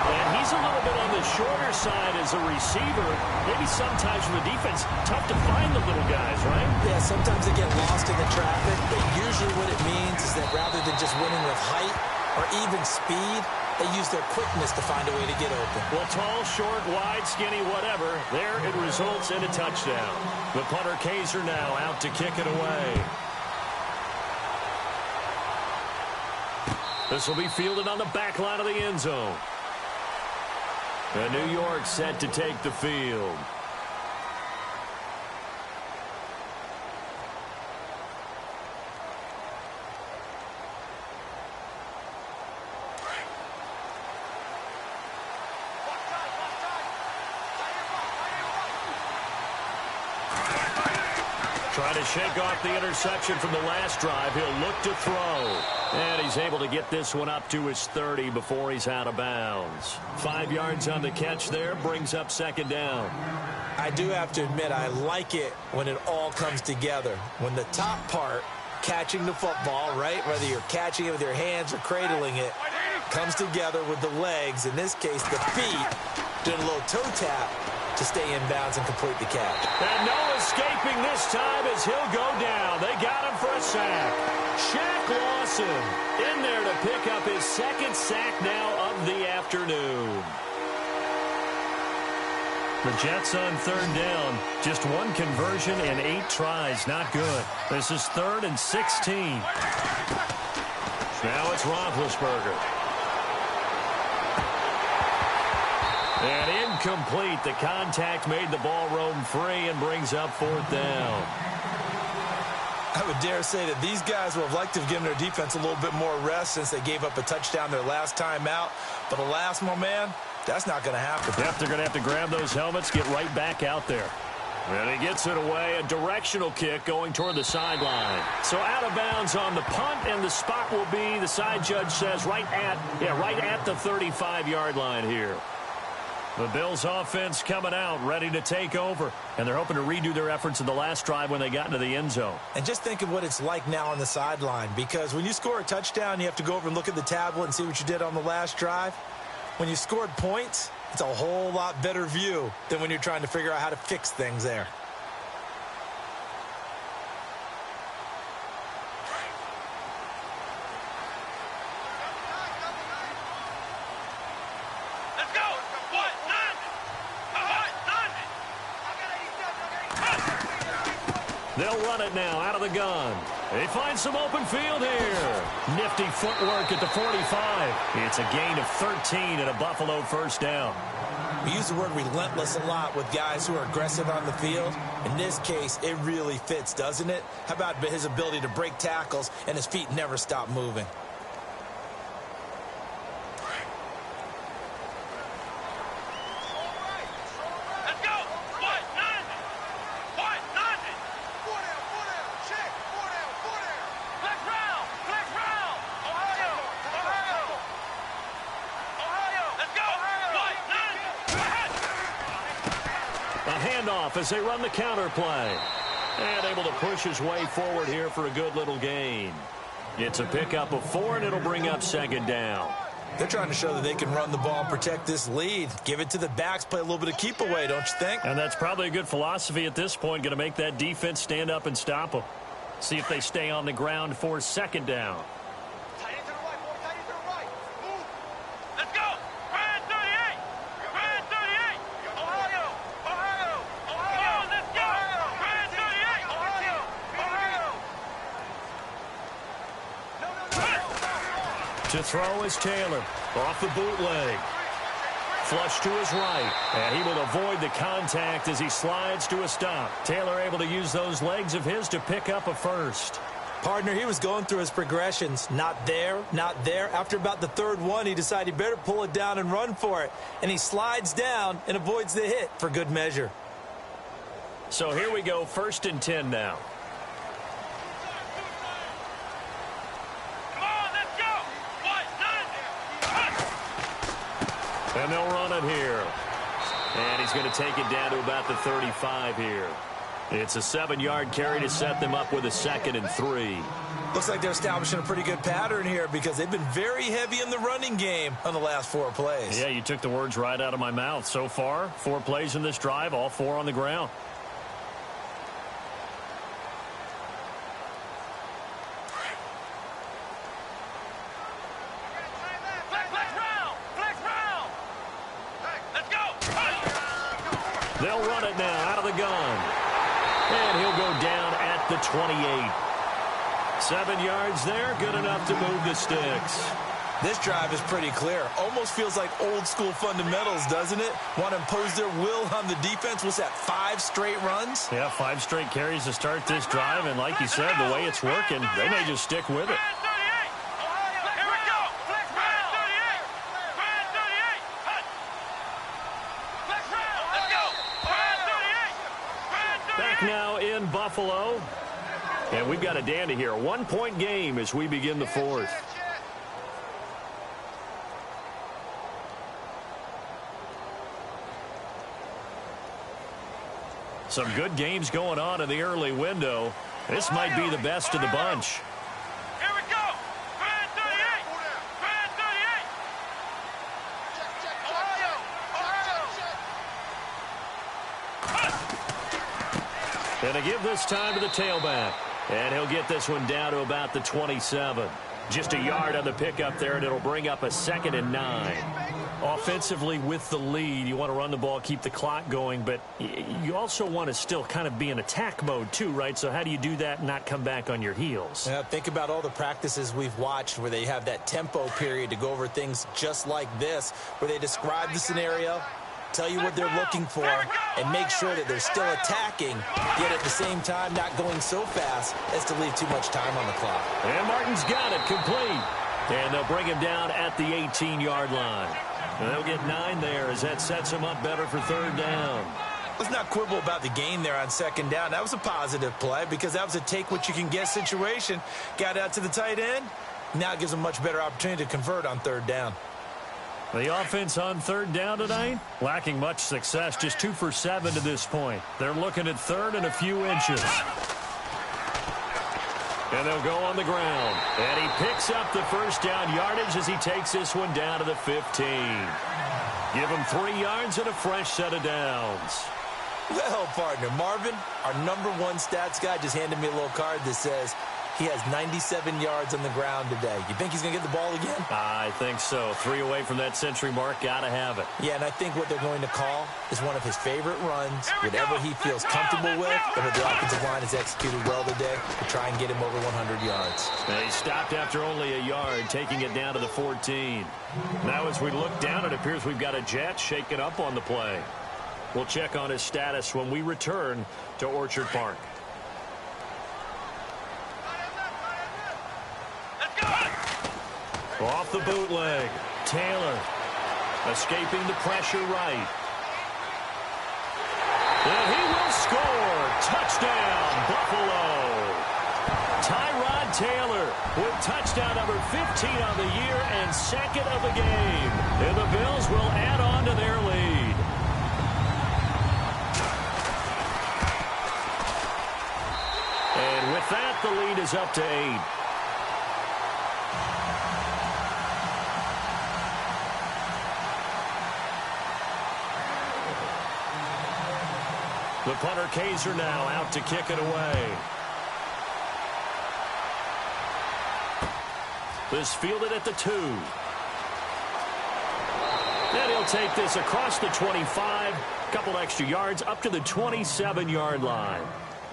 And he's a little bit on the shorter side as a receiver. Maybe sometimes from the defense, tough to find the little guys, right? Yeah, sometimes they get lost in the traffic, but usually what it means is that rather than just winning with height or even speed, they use their quickness to find a way to get open. Well, tall, short, wide, skinny, whatever, there it results in a touchdown. The punter Kaiser now out to kick it away. This will be fielded on the back line of the end zone. And New York set to take the field. Trying to shake off the interception from the last drive. He'll look to throw. And he's able to get this one up to his 30 before he's out of bounds. 5 yards on the catch there, brings up second down. I do have to admit, I like it when it all comes together. When the top part, catching the football, right, whether you're catching it with your hands or cradling it, comes together with the legs, in this case the feet, doing a little toe tap to stay in bounds and complete the catch. And no escaping this time as he'll go down. They got him for a sack. Shaq Lawson in there to pick up his second sack now of the afternoon. The Jets on third down. Just one conversion in 8 tries. Not good. This is 3rd and 16. Now it's Roethlisberger. And incomplete. The contact made the ball roam free and brings up 4th down. I would dare say that these guys would have liked to have given their defense a little bit more rest since they gave up a touchdown their last time out. But alas, my man, that's not going to happen. Yep, they're going to have to grab those helmets, get right back out there. And he gets it away, a directional kick going toward the sideline. So out of bounds on the punt, and the spot will be, the side judge says, right at the 35-yard line here. The Bills offense coming out, ready to take over. And they're hoping to redo their efforts in the last drive when they got into the end zone. And just think of what it's like now on the sideline. Because when you score a touchdown, you have to go over and look at the tablet and see what you did on the last drive. When you scored points, it's a whole lot better view than when you're trying to figure out how to fix things there. They'll run it now out of the gun. They find some open field here. Nifty footwork at the 45. It's a gain of 13 and a Buffalo first down. We use the word relentless a lot with guys who are aggressive on the field. In this case, it really fits, doesn't it? How about his ability to break tackles and his feet never stop moving? As they run the counter play. And able to push his way forward here for a good little gain. It's a pickup of 4, and it'll bring up second down. They're trying to show that they can run the ball and protect this lead. Give it to the backs, play a little bit of keep away, don't you think? And that's probably a good philosophy at this point. Going to make that defense stand up and stop them. See if they stay on the ground for second down. To throw is Taylor. Off the bootleg. Flush to his right. And he will avoid the contact as he slides to a stop. Taylor able to use those legs of his to pick up a first. Partner, he was going through his progressions. Not there, not there. After about the 3rd one, he decided he better pull it down and run for it. And he slides down and avoids the hit for good measure. So here we go, 1st and 10 now. And they'll run it here. And he's going to take it down to about the 35 here. It's a 7-yard carry to set them up with a 2nd and 3. Looks like they're establishing a pretty good pattern here because they've been very heavy in the running game on the last 4 plays. Yeah, you took the words right out of my mouth. So far, 4 plays in this drive, all 4 on the ground. They'll run it now out of the gun. And he'll go down at the 28. 7 yards there, good enough to move the sticks. This drive is pretty clear. Almost feels like old school fundamentals, doesn't it? Want to impose their will on the defense. What's that, 5 straight runs? Yeah, 5 straight carries to start this drive. And like you said, the way it's working, they may just stick with it. back now in Buffalo. And we've got a dandy here. 1-point game as we begin the fourth. Some good games going on in the early window. This might be the best of the bunch. Here we go. Fan 38. Fan 38. And to give this time to the tailback. And he'll get this one down to about the 27. Just a yard on the pickup there, and it'll bring up a 2nd and 9. Offensively with the lead, you want to run the ball, keep the clock going, but you also want to still kind of be in attack mode too, right? So how do you do that and not come back on your heels? Yeah, think about all the practices we've watched where they have that tempo period to go over things just like this, where they describe the scenario, tell you what they're looking for, and make sure that they're still attacking, yet at the same time not going so fast as to leave tee much time on the clock. And Martin's got it complete. And they'll bring him down at the 18-yard line. And they'll get 9 there as that sets him up better for 3rd down. Let's not quibble about the gain there on 2nd down. That was a positive play because that was a take-what-you-can-get situation. Got out to the tight end. Now it gives them much better opportunity to convert on 3rd down. The offense on 3rd down tonight, lacking much success, just 2 for 7 to this point. They're looking at 3rd and a few inches. And they'll go on the ground. And he picks up the 1st down yardage as he takes this one down to the 15. Give him 3 yards and a fresh set of downs. Well, partner, Marvin, our #1 stats guy, just handed me a little card that says he has 97 yards on the ground today. You think he's going to get the ball again? I think so. 3 away from that century mark. Got to have it. Yeah, and I think what they're going to call is one of his favorite runs, whatever he feels comfortable with, and what the offensive line has executed well today to try and get him over 100 yards. And he stopped after only a yard, taking it down to the 14. Now as we look down, it appears we've got a Jet shaking up on the play. We'll check on his status when we return to Orchard Park. Off the bootleg, Taylor escaping the pressure right. And he will score. Touchdown, Buffalo. Tyrod Taylor with touchdown number 15 on the year and 2nd of the game. And the Bills will add on to their lead. And with that, the lead is up to 8. The punter, Kaiser, now out to kick it away. This fielded at the 2. And he'll take this across the 25. Couple extra yards up to the 27-yard line.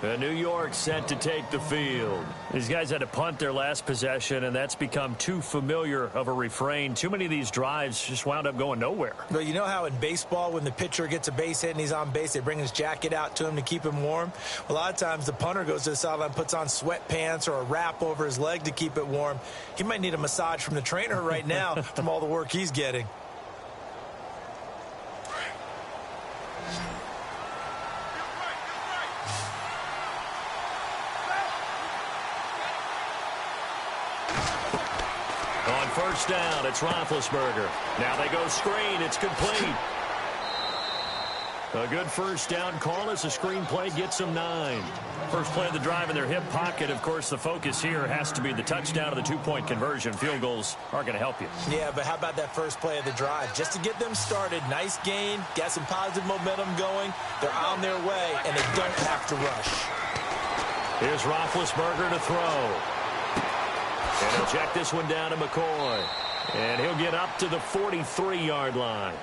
New York set to take the field. These guys had to punt their last possession, and that's become too familiar of a refrain. Too many of these drives just wound up going nowhere. Well, you know how in baseball, when the pitcher gets a base hit and he's on base, they bring his jacket out to him to keep him warm? A lot of times the punter goes to the sideline, puts on sweatpants or a wrap over his leg to keep it warm. He might need a massage from the trainer right now from all the work he's getting. On 1st down, it's Roethlisberger. Now they go screen. It's complete. A good 1st down call as the screen play gets them 9. First play of the drive in their hip pocket. Of course, the focus here has to be the touchdown of the 2-point conversion. Field goals aren't going to help you. Yeah, but how about that first play of the drive? Just to get them started, nice gain, got some positive momentum going. They're on their way, and they don't have to rush. Here's Roethlisberger to throw. And he'll check this one down to McCoy. And he'll get up to the 43-yard line.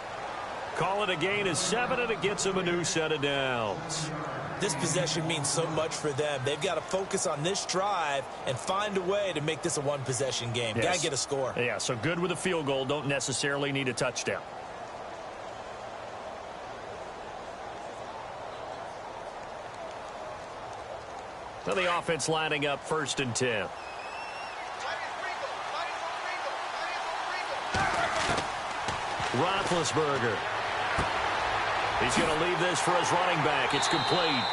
Call it a gain of 7, and it gets him a new set of downs. This possession means so much for them. They've got to focus on this drive and find a way to make this a one-possession game. Yes. Got to get a score. Yeah, so good with a field goal. Don't necessarily need a touchdown. Now the offense lining up 1st and 10. Roethlisberger. He's going to leave this for his running back. It's complete.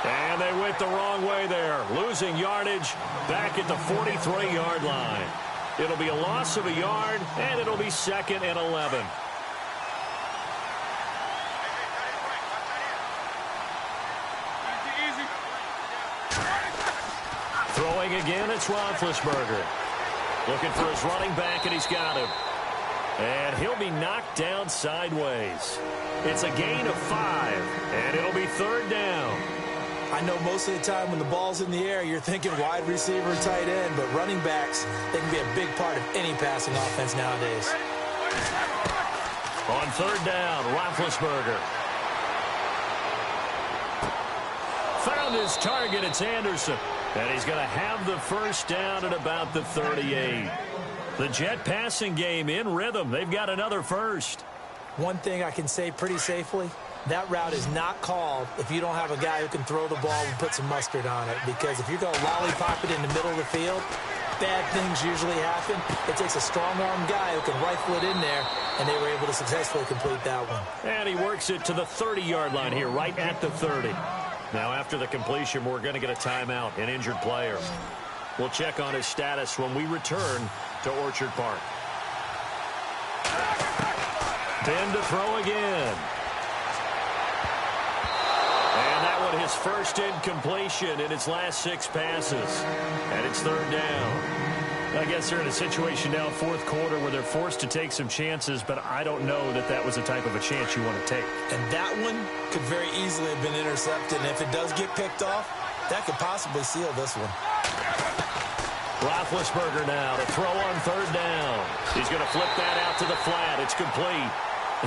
And they went the wrong way there, losing yardage back at the 43-yard line. It'll be a loss of a yard, and it'll be 2nd and 11. Throwing again, it's Roethlisberger. Looking for his running back, and he's got him. And he'll be knocked down sideways. It's a gain of 5, and it'll be 3rd down. I know most of the time when the ball's in the air, you're thinking wide receiver, tight end, but running backs, they can be a big part of any passing offense nowadays. On 3rd down, Roethlisberger. Found his target, it's Anderson. And he's going to have the 1st down at about the 38. The Jet passing game in rhythm. They've got another 1st. One thing I can say pretty safely, that route is not called if you don't have a guy who can throw the ball and put some mustard on it. Because if you're going to lollipop it in the middle of the field, bad things usually happen. It takes a strong-arm guy who can rifle it in there, and they were able to successfully complete that one. And he works it to the 30-yard line here, right at the 30. Now, after the completion, we're going to get a timeout, an injured player. We'll check on his status when we return to Orchard Park. Ben to throw again. And that one his 1st incompletion in its last 6 passes. And it's 3rd down. I guess they're in a situation now, 4th quarter, where they're forced to take some chances, but I don't know that that was the type of a chance you want to take. And that one could very easily have been intercepted, and if it does get picked off, that could possibly seal this one. Roethlisberger now to throw on 3rd down. He's going to flip that out to the flat. It's complete. A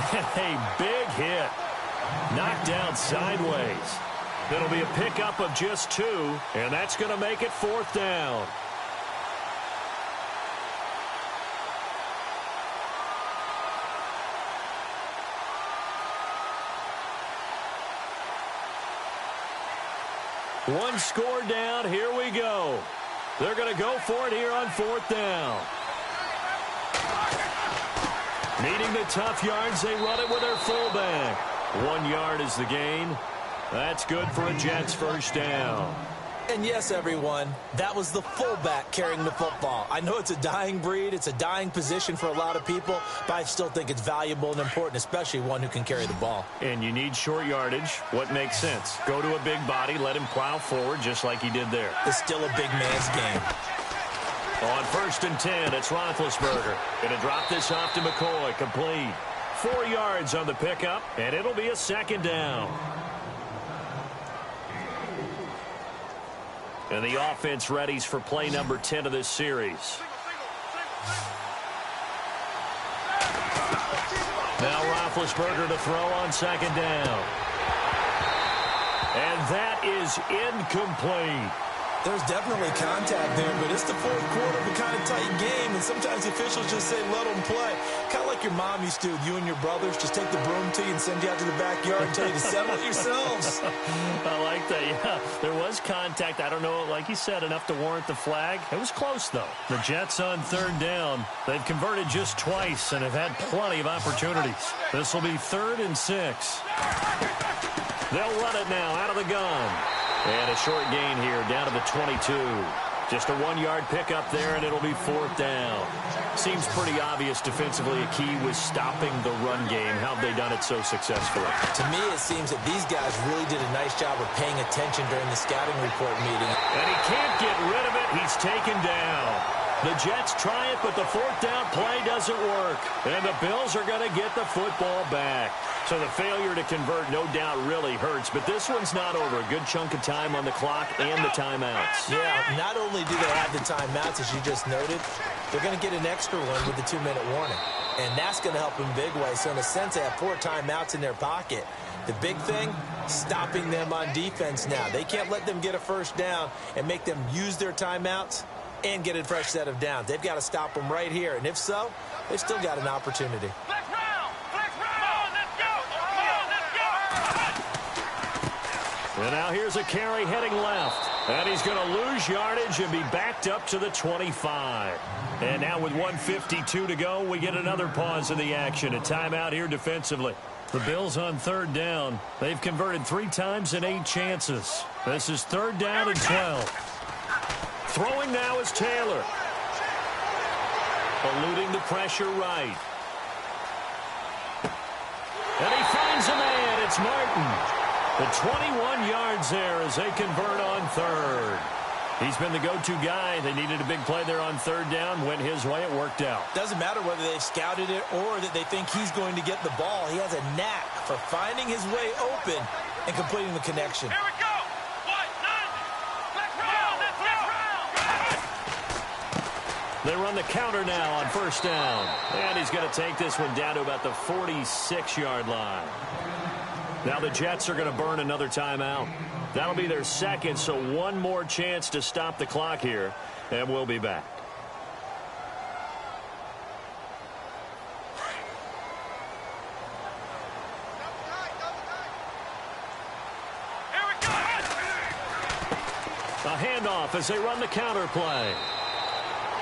big hit. Knocked down sideways. It'll be a pickup of just 2, and that's going to make it 4th down. One score down. Here we go. They're going to go for it here on 4th down. Needing the tough yards, they run it with their fullback. 1 yard is the gain. That's good for a Jets 1st down. And yes, everyone, that was the fullback carrying the football. I know it's a dying breed, it's a dying position for a lot of people, but I still think it's valuable and important, especially one who can carry the ball. And you need short yardage. What makes sense? Go to a big body, let him plow forward just like he did there. It's still a big man's game. On 1st and 10, it's Roethlisberger. Going to drop this off to McCoy. Complete. 4 yards on the pickup, and it'll be a 2nd down. And the offense readies for play number 10 of this series. Now Roethlisberger to throw on 2nd down. And that is incomplete. There's definitely contact there, but it's the 4th quarter of a kind of tight game, and sometimes the officials just say, let them play. Kind of like your mom used to, you and your brothers, just take the broom to you and send you out to the backyard and tell you to settle it yourselves. I like that, yeah. There was contact. I don't know, like you said, enough to warrant the flag. It was close, though. The Jets on 3rd down. They've converted just twice and have had plenty of opportunities. This will be 3rd and 6. They'll run it now out of the gun. And a short gain here down to the 22. Just a 1-yard pickup there, and it'll be 4th down. Seems pretty obvious defensively a key was stopping the run game. How have they done it so successfully? To me, it seems that these guys really did a nice job of paying attention during the scouting report meeting. And he can't get rid of it. He's taken down. The Jets try it, but the 4th down play doesn't work. And the Bills are going to get the football back. So the failure to convert, no doubt, really hurts. But this one's not over. A good chunk of time on the clock and the timeouts. Yeah, not only do they have the timeouts, as you just noted, they're going to get an extra one with the 2-minute warning. And that's going to help them big way. So in a sense, they have 4 timeouts in their pocket. The big thing, stopping them on defense now. They can't let them get a 1st down and make them use their timeouts and get a fresh set of downs. They've got to stop them right here. And if so, they've still got an opportunity. And now here's a carry heading left. And he's going to lose yardage and be backed up to the 25. And now with 1:52 to go, we get another pause in the action. A timeout here defensively. The Bills on third down. They've converted 3 times in 8 chances. This is third down and 12. Throwing now is Taylor. Eluding the pressure right. And he finds a man. It's Martin. The 21 yards there as they convert on third. He's been the go-to guy. They needed a big play there on third down. Went his way. It worked out. Doesn't matter whether they've scouted it or that they think he's going to get the ball. He has a knack for finding his way open and completing the connection. Here we go. Let's round. They run the counter now on first down. And he's going to take this one down to about the 46-yard line. Now the Jets are going to burn another timeout. That'll be their second, so one more chance to stop the clock here, and we'll be back. Here we go. A handoff as they run the counter play.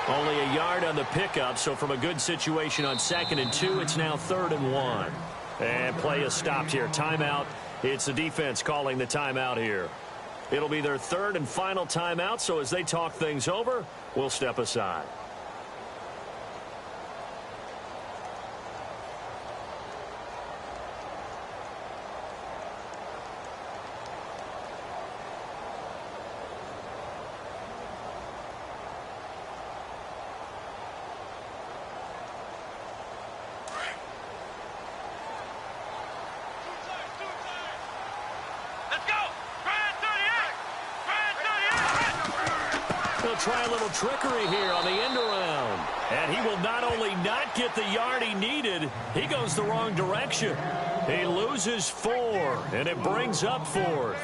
Only a yard on the pickup, so from a good situation on 2nd and 2, it's now 3rd and 1. And play is stopped here. Timeout. It's the defense calling the timeout here. It'll be their 3rd and final timeout, so as they talk things over, we'll step aside. Try a little trickery here on the end around. And he will not only not get the yard he needed, he goes the wrong direction. He loses 4, and it brings up 4th.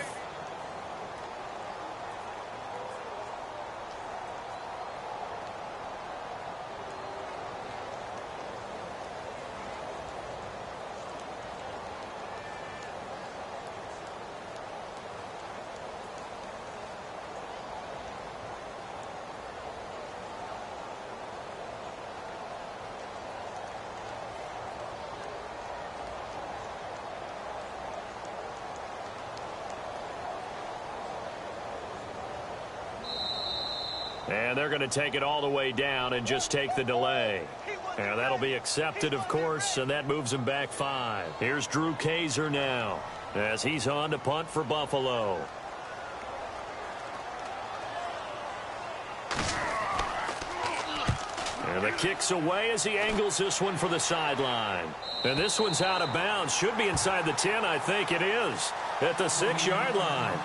And they're going to take it all the way down and just take the delay. And that'll be accepted, of course, and that moves him back 5. Here's Drew Kaiser now as he's on to punt for Buffalo. And the kick's away as he angles this one for the sideline. And this one's out of bounds. Should be inside the 10, I think it is, at the 6-yard line.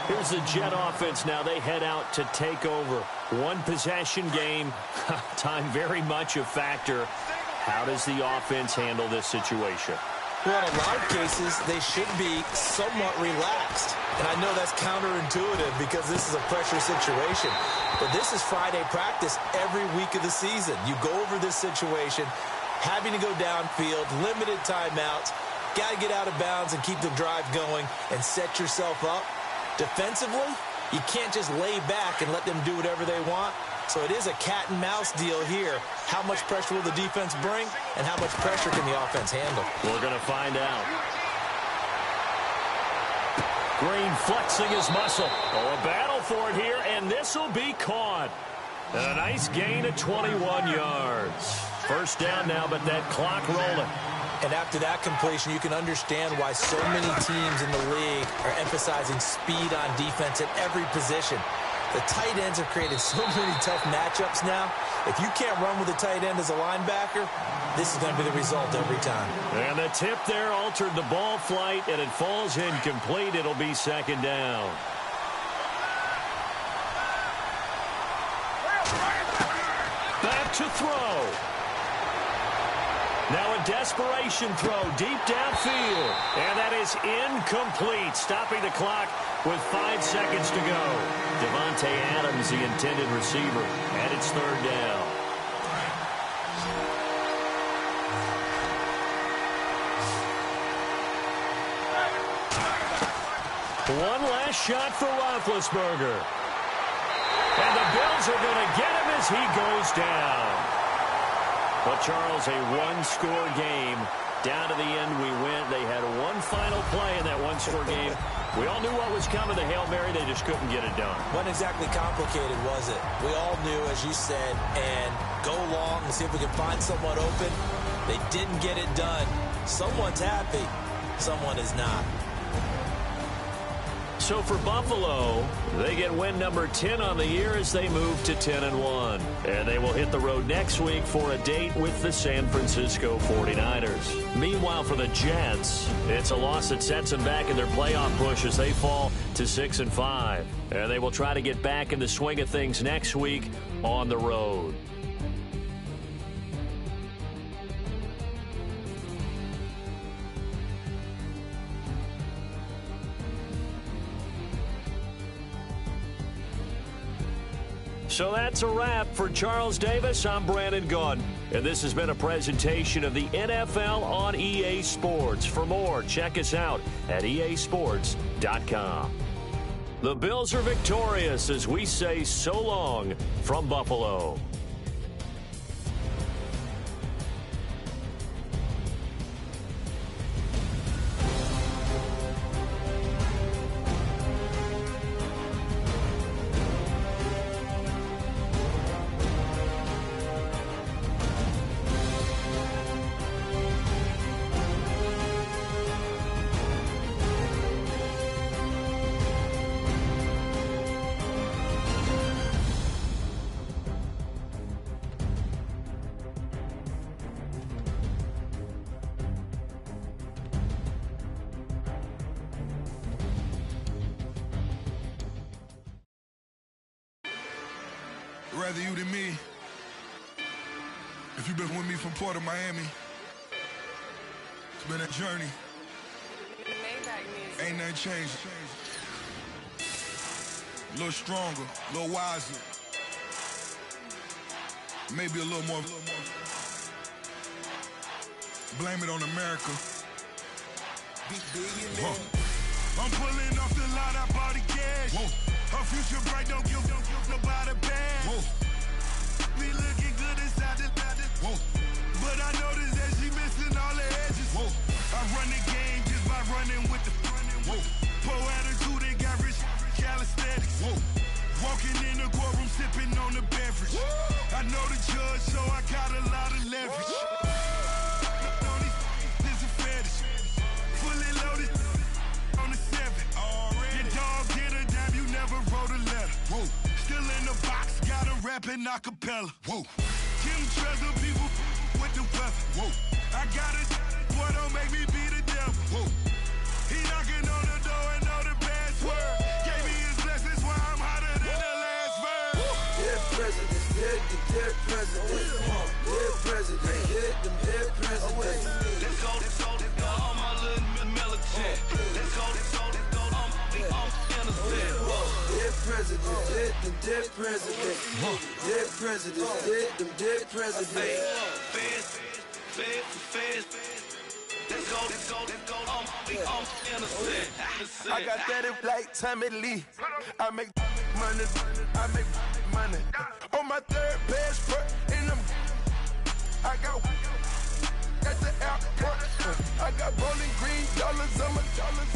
Here's the Jet offense now. They head out to take over. One possession game. Time very much a factor. How does the offense handle this situation? Well, in a lot of cases, they should be somewhat relaxed. And I know that's counterintuitive because this is a pressure situation. But this is Friday practice every week of the season. You go over this situation, having to go downfield, limited timeouts, got to get out of bounds and keep the drive going and set yourself up. Defensively, you can't just lay back and let them do whatever they want. So it is a cat and mouse deal here. How much pressure will the defense bring, and how much pressure can the offense handle? We're going to find out. Green flexing his muscle. Oh, a battle for it here, and this will be caught. And a nice gain of 21 yards. First down now, but that clock rolling. And after that completion, you can understand why so many teams in the league are emphasizing speed on defense at every position. The tight ends have created so many tough matchups now. If you can't run with a tight end as a linebacker, this is going to be the result every time. And the tip there altered the ball flight, and it falls incomplete. It'll be second down. Back to throw. Now a desperation throw deep downfield. And that is incomplete, stopping the clock with 5 seconds to go. Devontae Adams, the intended receiver, and it's third down. One last shot for Roethlisberger. And the Bills are going to get him as he goes down. Well, Charles, a one-score game. Down to the end we went. They had one final play in that one-score game. We all knew what was coming. The Hail Mary, they just couldn't get it done. Wasn't exactly complicated, was it? We all knew, as you said, and go long and see if we can find someone open. They didn't get it done. Someone's happy. Someone is not. So for Buffalo, they get win number 10 on the year as they move to 10-1. And they will hit the road next week for a date with the San Francisco 49ers. Meanwhile, for the Jets, it's a loss that sets them back in their playoff push as they fall to 6-5. And they will try to get back in the swing of things next week on the road. So that's a wrap. For Charles Davis, I'm Brandon Gaudin. And this has been a presentation of the NFL on EA Sports. For more, check us out at easports.com. The Bills are victorious as we say so long from Buffalo. Rather you than me. If you've been with me from Port of Miami, it's been a journey. Ain't nothing changed. A little stronger, a little wiser. Maybe a little more. Blame it on America. I'm pulling off the lot, I bought the cash. Whoa. Her future bright, don't give nobody bad. Whoa. Be looking good inside the whoa. But I noticed that she missing all the edges. Whoa. I run the game just by running with the whoa. Poor attitude, they got rich calisthenics. Whoa. Walking in the courtroom, sipping on the beverage. Whoa. I know the judge, so I got a lot of leverage. This a fetish. Fully loaded on the 7. Your dog did a dime, you never wrote a letter. Whoa. Still in the box, got a rapping acapella. Whoa. Kim Trezor, people with the weapon. Whoa. I got it, boy, don't make me be the devil. Whoa. He knocking on the door and know the password. Gave me his blessings while I'm hotter than the last verse. Dead presidents, dead presidents. Dead presidents, dead presidents. Let's go, all my little militant. Let's go, I'm innocent. Dead presidents, dead presidents. Dead presidents, dead presidents. Feds. Let's go, I'm innocent. I got that in like Tommy Lee. I make money. On my third passport, in them. I got at the airport. I got bowling green dollars on my dollars.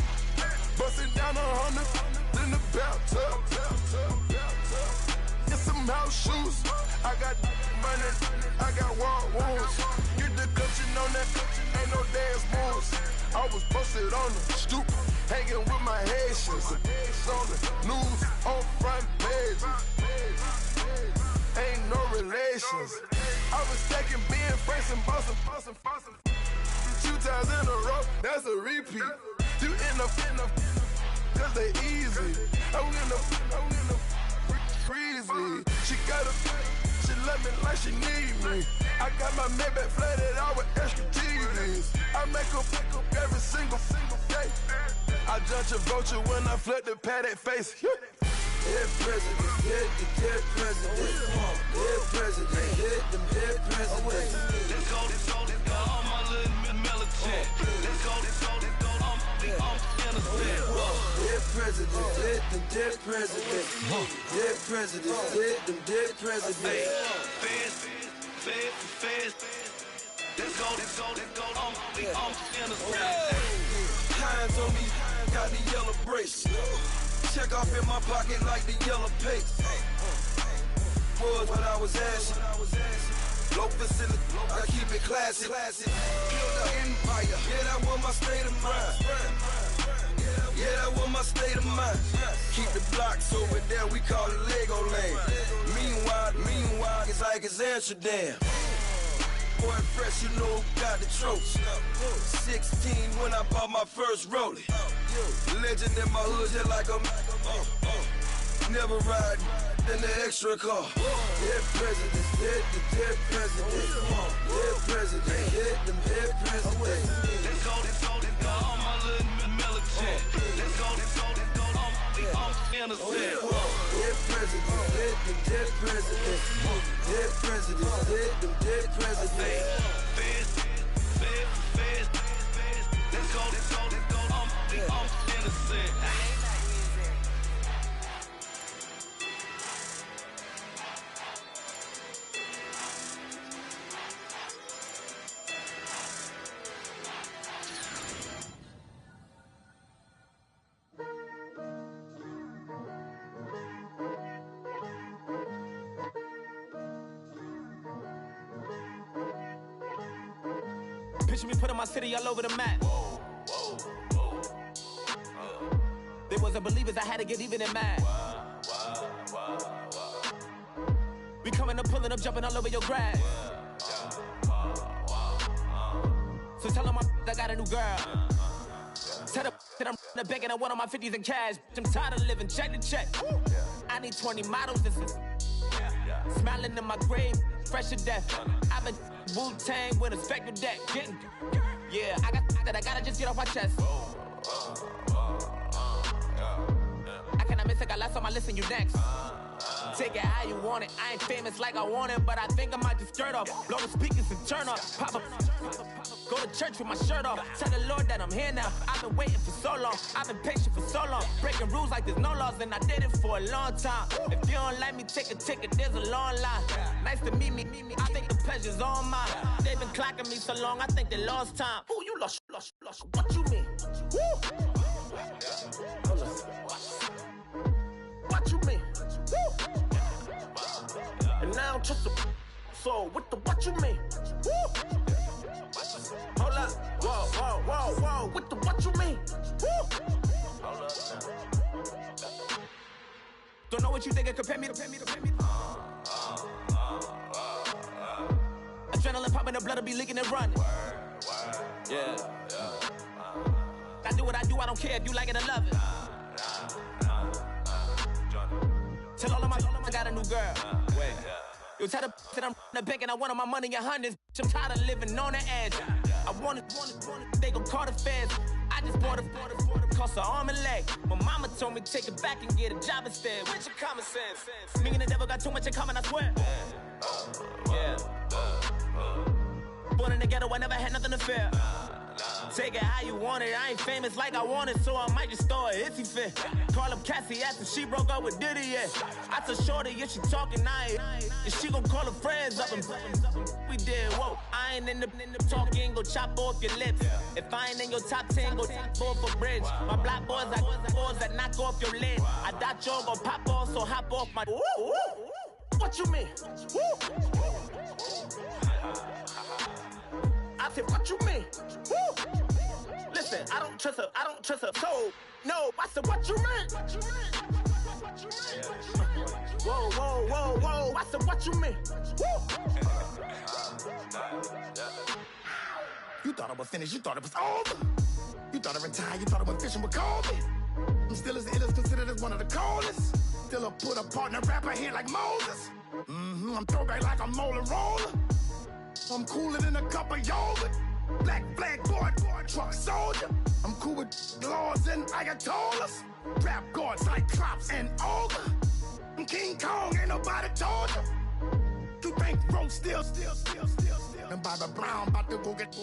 Busting down 100 in the bathtub. Get some house shoes. I got money. I got war wounds. Get the coaching on that. Ain't no dance moves. I was posted on the stoop, hanging with my Haitians. On the news, on front page. Ain't no relations. I was stacking being friends and bossing. 2 times in a row, that's a repeat. You end up, cause they easy. I'm in the breezy. She love me like she need me. I got my Maybach flooded out with extra TVs. I make up every single day. I judge a vulture when I flip the Patek face. Dead presidents, dead presidents. Dead presidents, dead presidents. Let's go, all my little militant. Let's go, I'm innocent. Dead presidents, dead presidents. Dead presidents, dead presidents. fast. Let's go. Innocent. Hands on me, got the yellow brace. Check off in my pocket like the yellow paste. Was what I was asking. Low facility, I keep it classy. Build an empire, yeah, that was my state of mind. Yeah, that was my state of mind. Keep the blocks over there, we call it Lego land. Meanwhile, it's like it's Amsterdam. Boy fresh, you know who got the tropes. 16 when I bought my first rollie. Legend in my hood, just like a never ride in the extra car. Dead presidents, dead presidents. Dead presidents, hit them dead presidents. Let's go. I'm my little militant. Let's go. I'm innocent. Dead presidents, dead them dead presidents. Dead presidents, dead them dead presidents. Fast. Let's go. I'm innocent. Picture me putting my city all over the map. They wasn't believers, I had to get even and mad. We coming up, pulling up, jumping all over your grass. So tell them I got a new girl. Tell them that I'm begging, I want on my 50s in cash. I'm tired of living check to check. I need 20 models, this is smiling in my grave, fresh to death. I've been Wu-Tang with a spectral deck. Yeah, I gotta just get off my chest. I cannot miss it, got last on my list and you next. Take it how you want it. I ain't famous like I want it, but I think I might just skirt off. Blow the speakers and turn up. Pop up. Go to church with my shirt off. Tell the Lord that I'm here now. I've been waiting for so long. I've been patient for so long. Breaking rules like there's no laws, and I did it for a long time. If you don't like me, take a ticket. There's a long line. Nice to meet me. I think the pleasure's all mine. They've been clocking me so long, I think they lost time. Ooh, you lost. What you mean? Woo! What you mean? Woo! And now I'm just a so what you mean? Woo! Hold up, whoa, what you mean? Woo! Don't know what you think, compare me. Adrenaline popping, the blood will be leaking and running. Yeah. I do what I do, I don't care if you like it or love it. Tell all of my I got a new girl. Wait. You tell the that I'm the bank and I want all my money in hundreds. I'm tired of living on the edge. I want it, they gon' call the feds. I just bought it, cost an arm and leg. My mama told me take it back and get a job instead. Where's your common sense? Me and the devil got too much in common, I swear. Yeah. Born in the ghetto, I never had nothing to fear. Take it how you want it. I ain't famous like I want it, so I might just throw a hissy fit. Call up Cassie after she broke up with Diddy, yeah. I told Shorty if she talking, I ain't. And she gon' call her friends up and we did, whoa. I ain't in the talking, go chop off your lips. If I ain't in your top 10, go fall for bridge. My black boys, I boys that knock off your lid. I thought y'all gon' pop off, so hop off my. What you mean? I said, what you mean? Woo! Listen, I don't trust her. So, no, I said, what you mean? Whoa. I said, what you mean? Woo! You thought I was finished, you thought it was over. You thought I retired, you thought I went fishing with Kobe. I'm still as ill as considered as one of the coldest. Still a put a partner rapper here like Moses. I'm throwback like a molar roller. I'm cooler than a cup of yogurt. Black flag boy, truck soldier. I'm cool with laws and Ayatollahs. Rap gods like Cyclops and Olga. I'm King Kong, ain't nobody told you. You think road still. And Bobby Brown about to go get.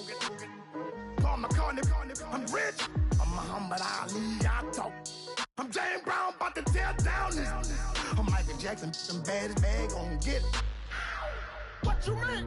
Paul McCartney, I'm rich. I'm Muhammad Ali, I talk. I'm James Brown, about to tear down this. I'm Michael Jackson, them bad gon' get. What What you mean?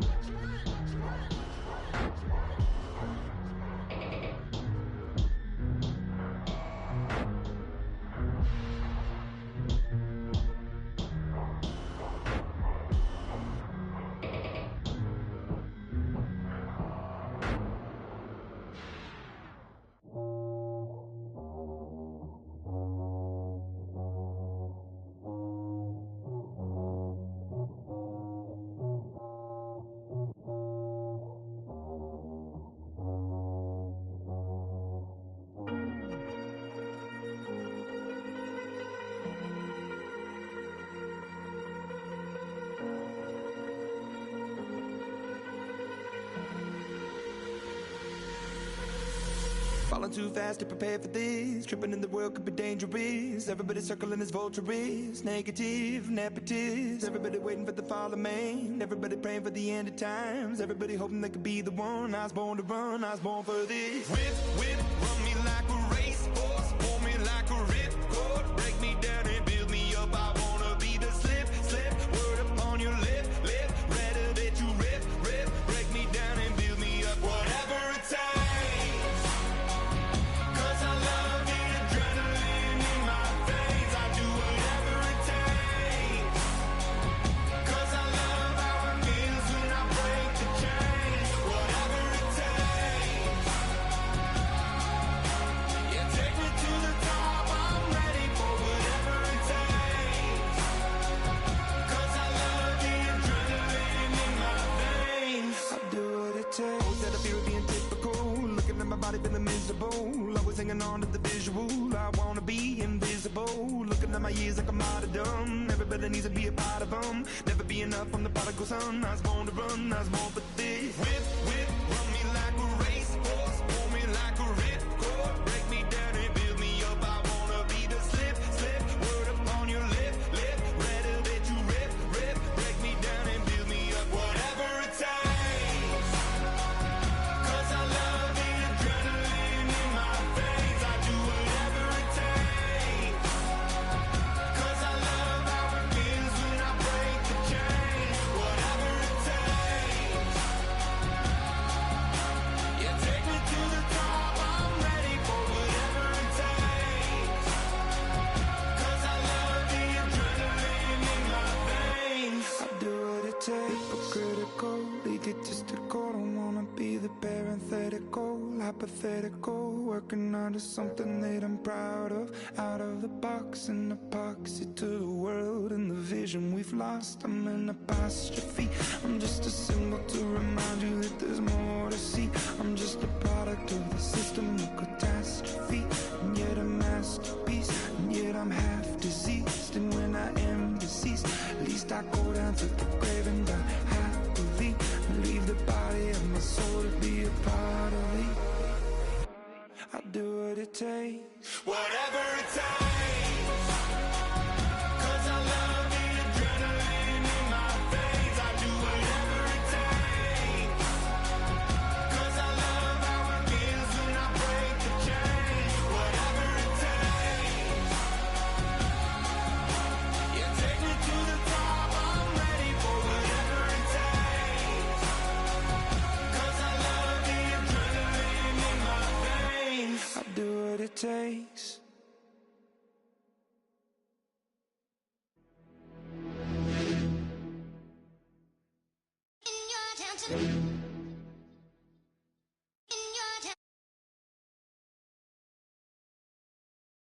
Falling too fast to prepare for this. Tripping in the world could be dangerous. Everybody circling as vultures. Negative, nepotist. Everybody waiting for the fall of man. Everybody praying for the end of times. Everybody hoping they could be the one. I was born to run, I was born for this. Whip, run me like a racehorse. Pull me like a ripcord. Break me down and build me up. I wanna be the slip. Word upon your lip. Rather that you rip. Break me down and build me up. Whatever it takes. Feeling miserable, always hanging on to the visual. I wanna be invisible, looking at my years like I'm martyrdom. Everybody needs to be a part of them. Never be enough on the prodigal son. I was born to run, I was born for this. Whip, run me like a racehorse. Pull me like a ripcord. Break me down and build me up. I wanna be the slip. Word upon your lip. Rather that you rip. Break me down and build me up. Whatever it takes. 'Cause I love the adrenaline in my veins. I do whatever it takes. 'Cause I love how it feels when I break the chains. Whatever it takes. Yeah, take me to the top. I'm ready for whatever it takes. 'Cause I love the adrenaline in my veins. I do what it takes, but critical, egotistical. Don't wanna be the parenthetical, hypothetical. Working under something that I'm proud of. Out of the box, an epoxy to the world and the vision we've lost. I'm an apostrophe. I'm just a symbol to remind you that there's more to see. I'm just a product of the system of catastrophe, and yet a masterpiece, and yet I'm half diseased. And when I am deceased, at least I go down to the grave and die happily, and leave the body of my soul to be a part of me. I do what it takes. Whatever it takes. 'Cause I love the adrenaline in my veins. I do whatever it takes. 'Cause I love how it feels when I break the chains. Whatever it takes. Yeah, take me to the top. I'm ready for whatever it takes. 'Cause I love the adrenaline in my veins. I do what it takes. In your attention.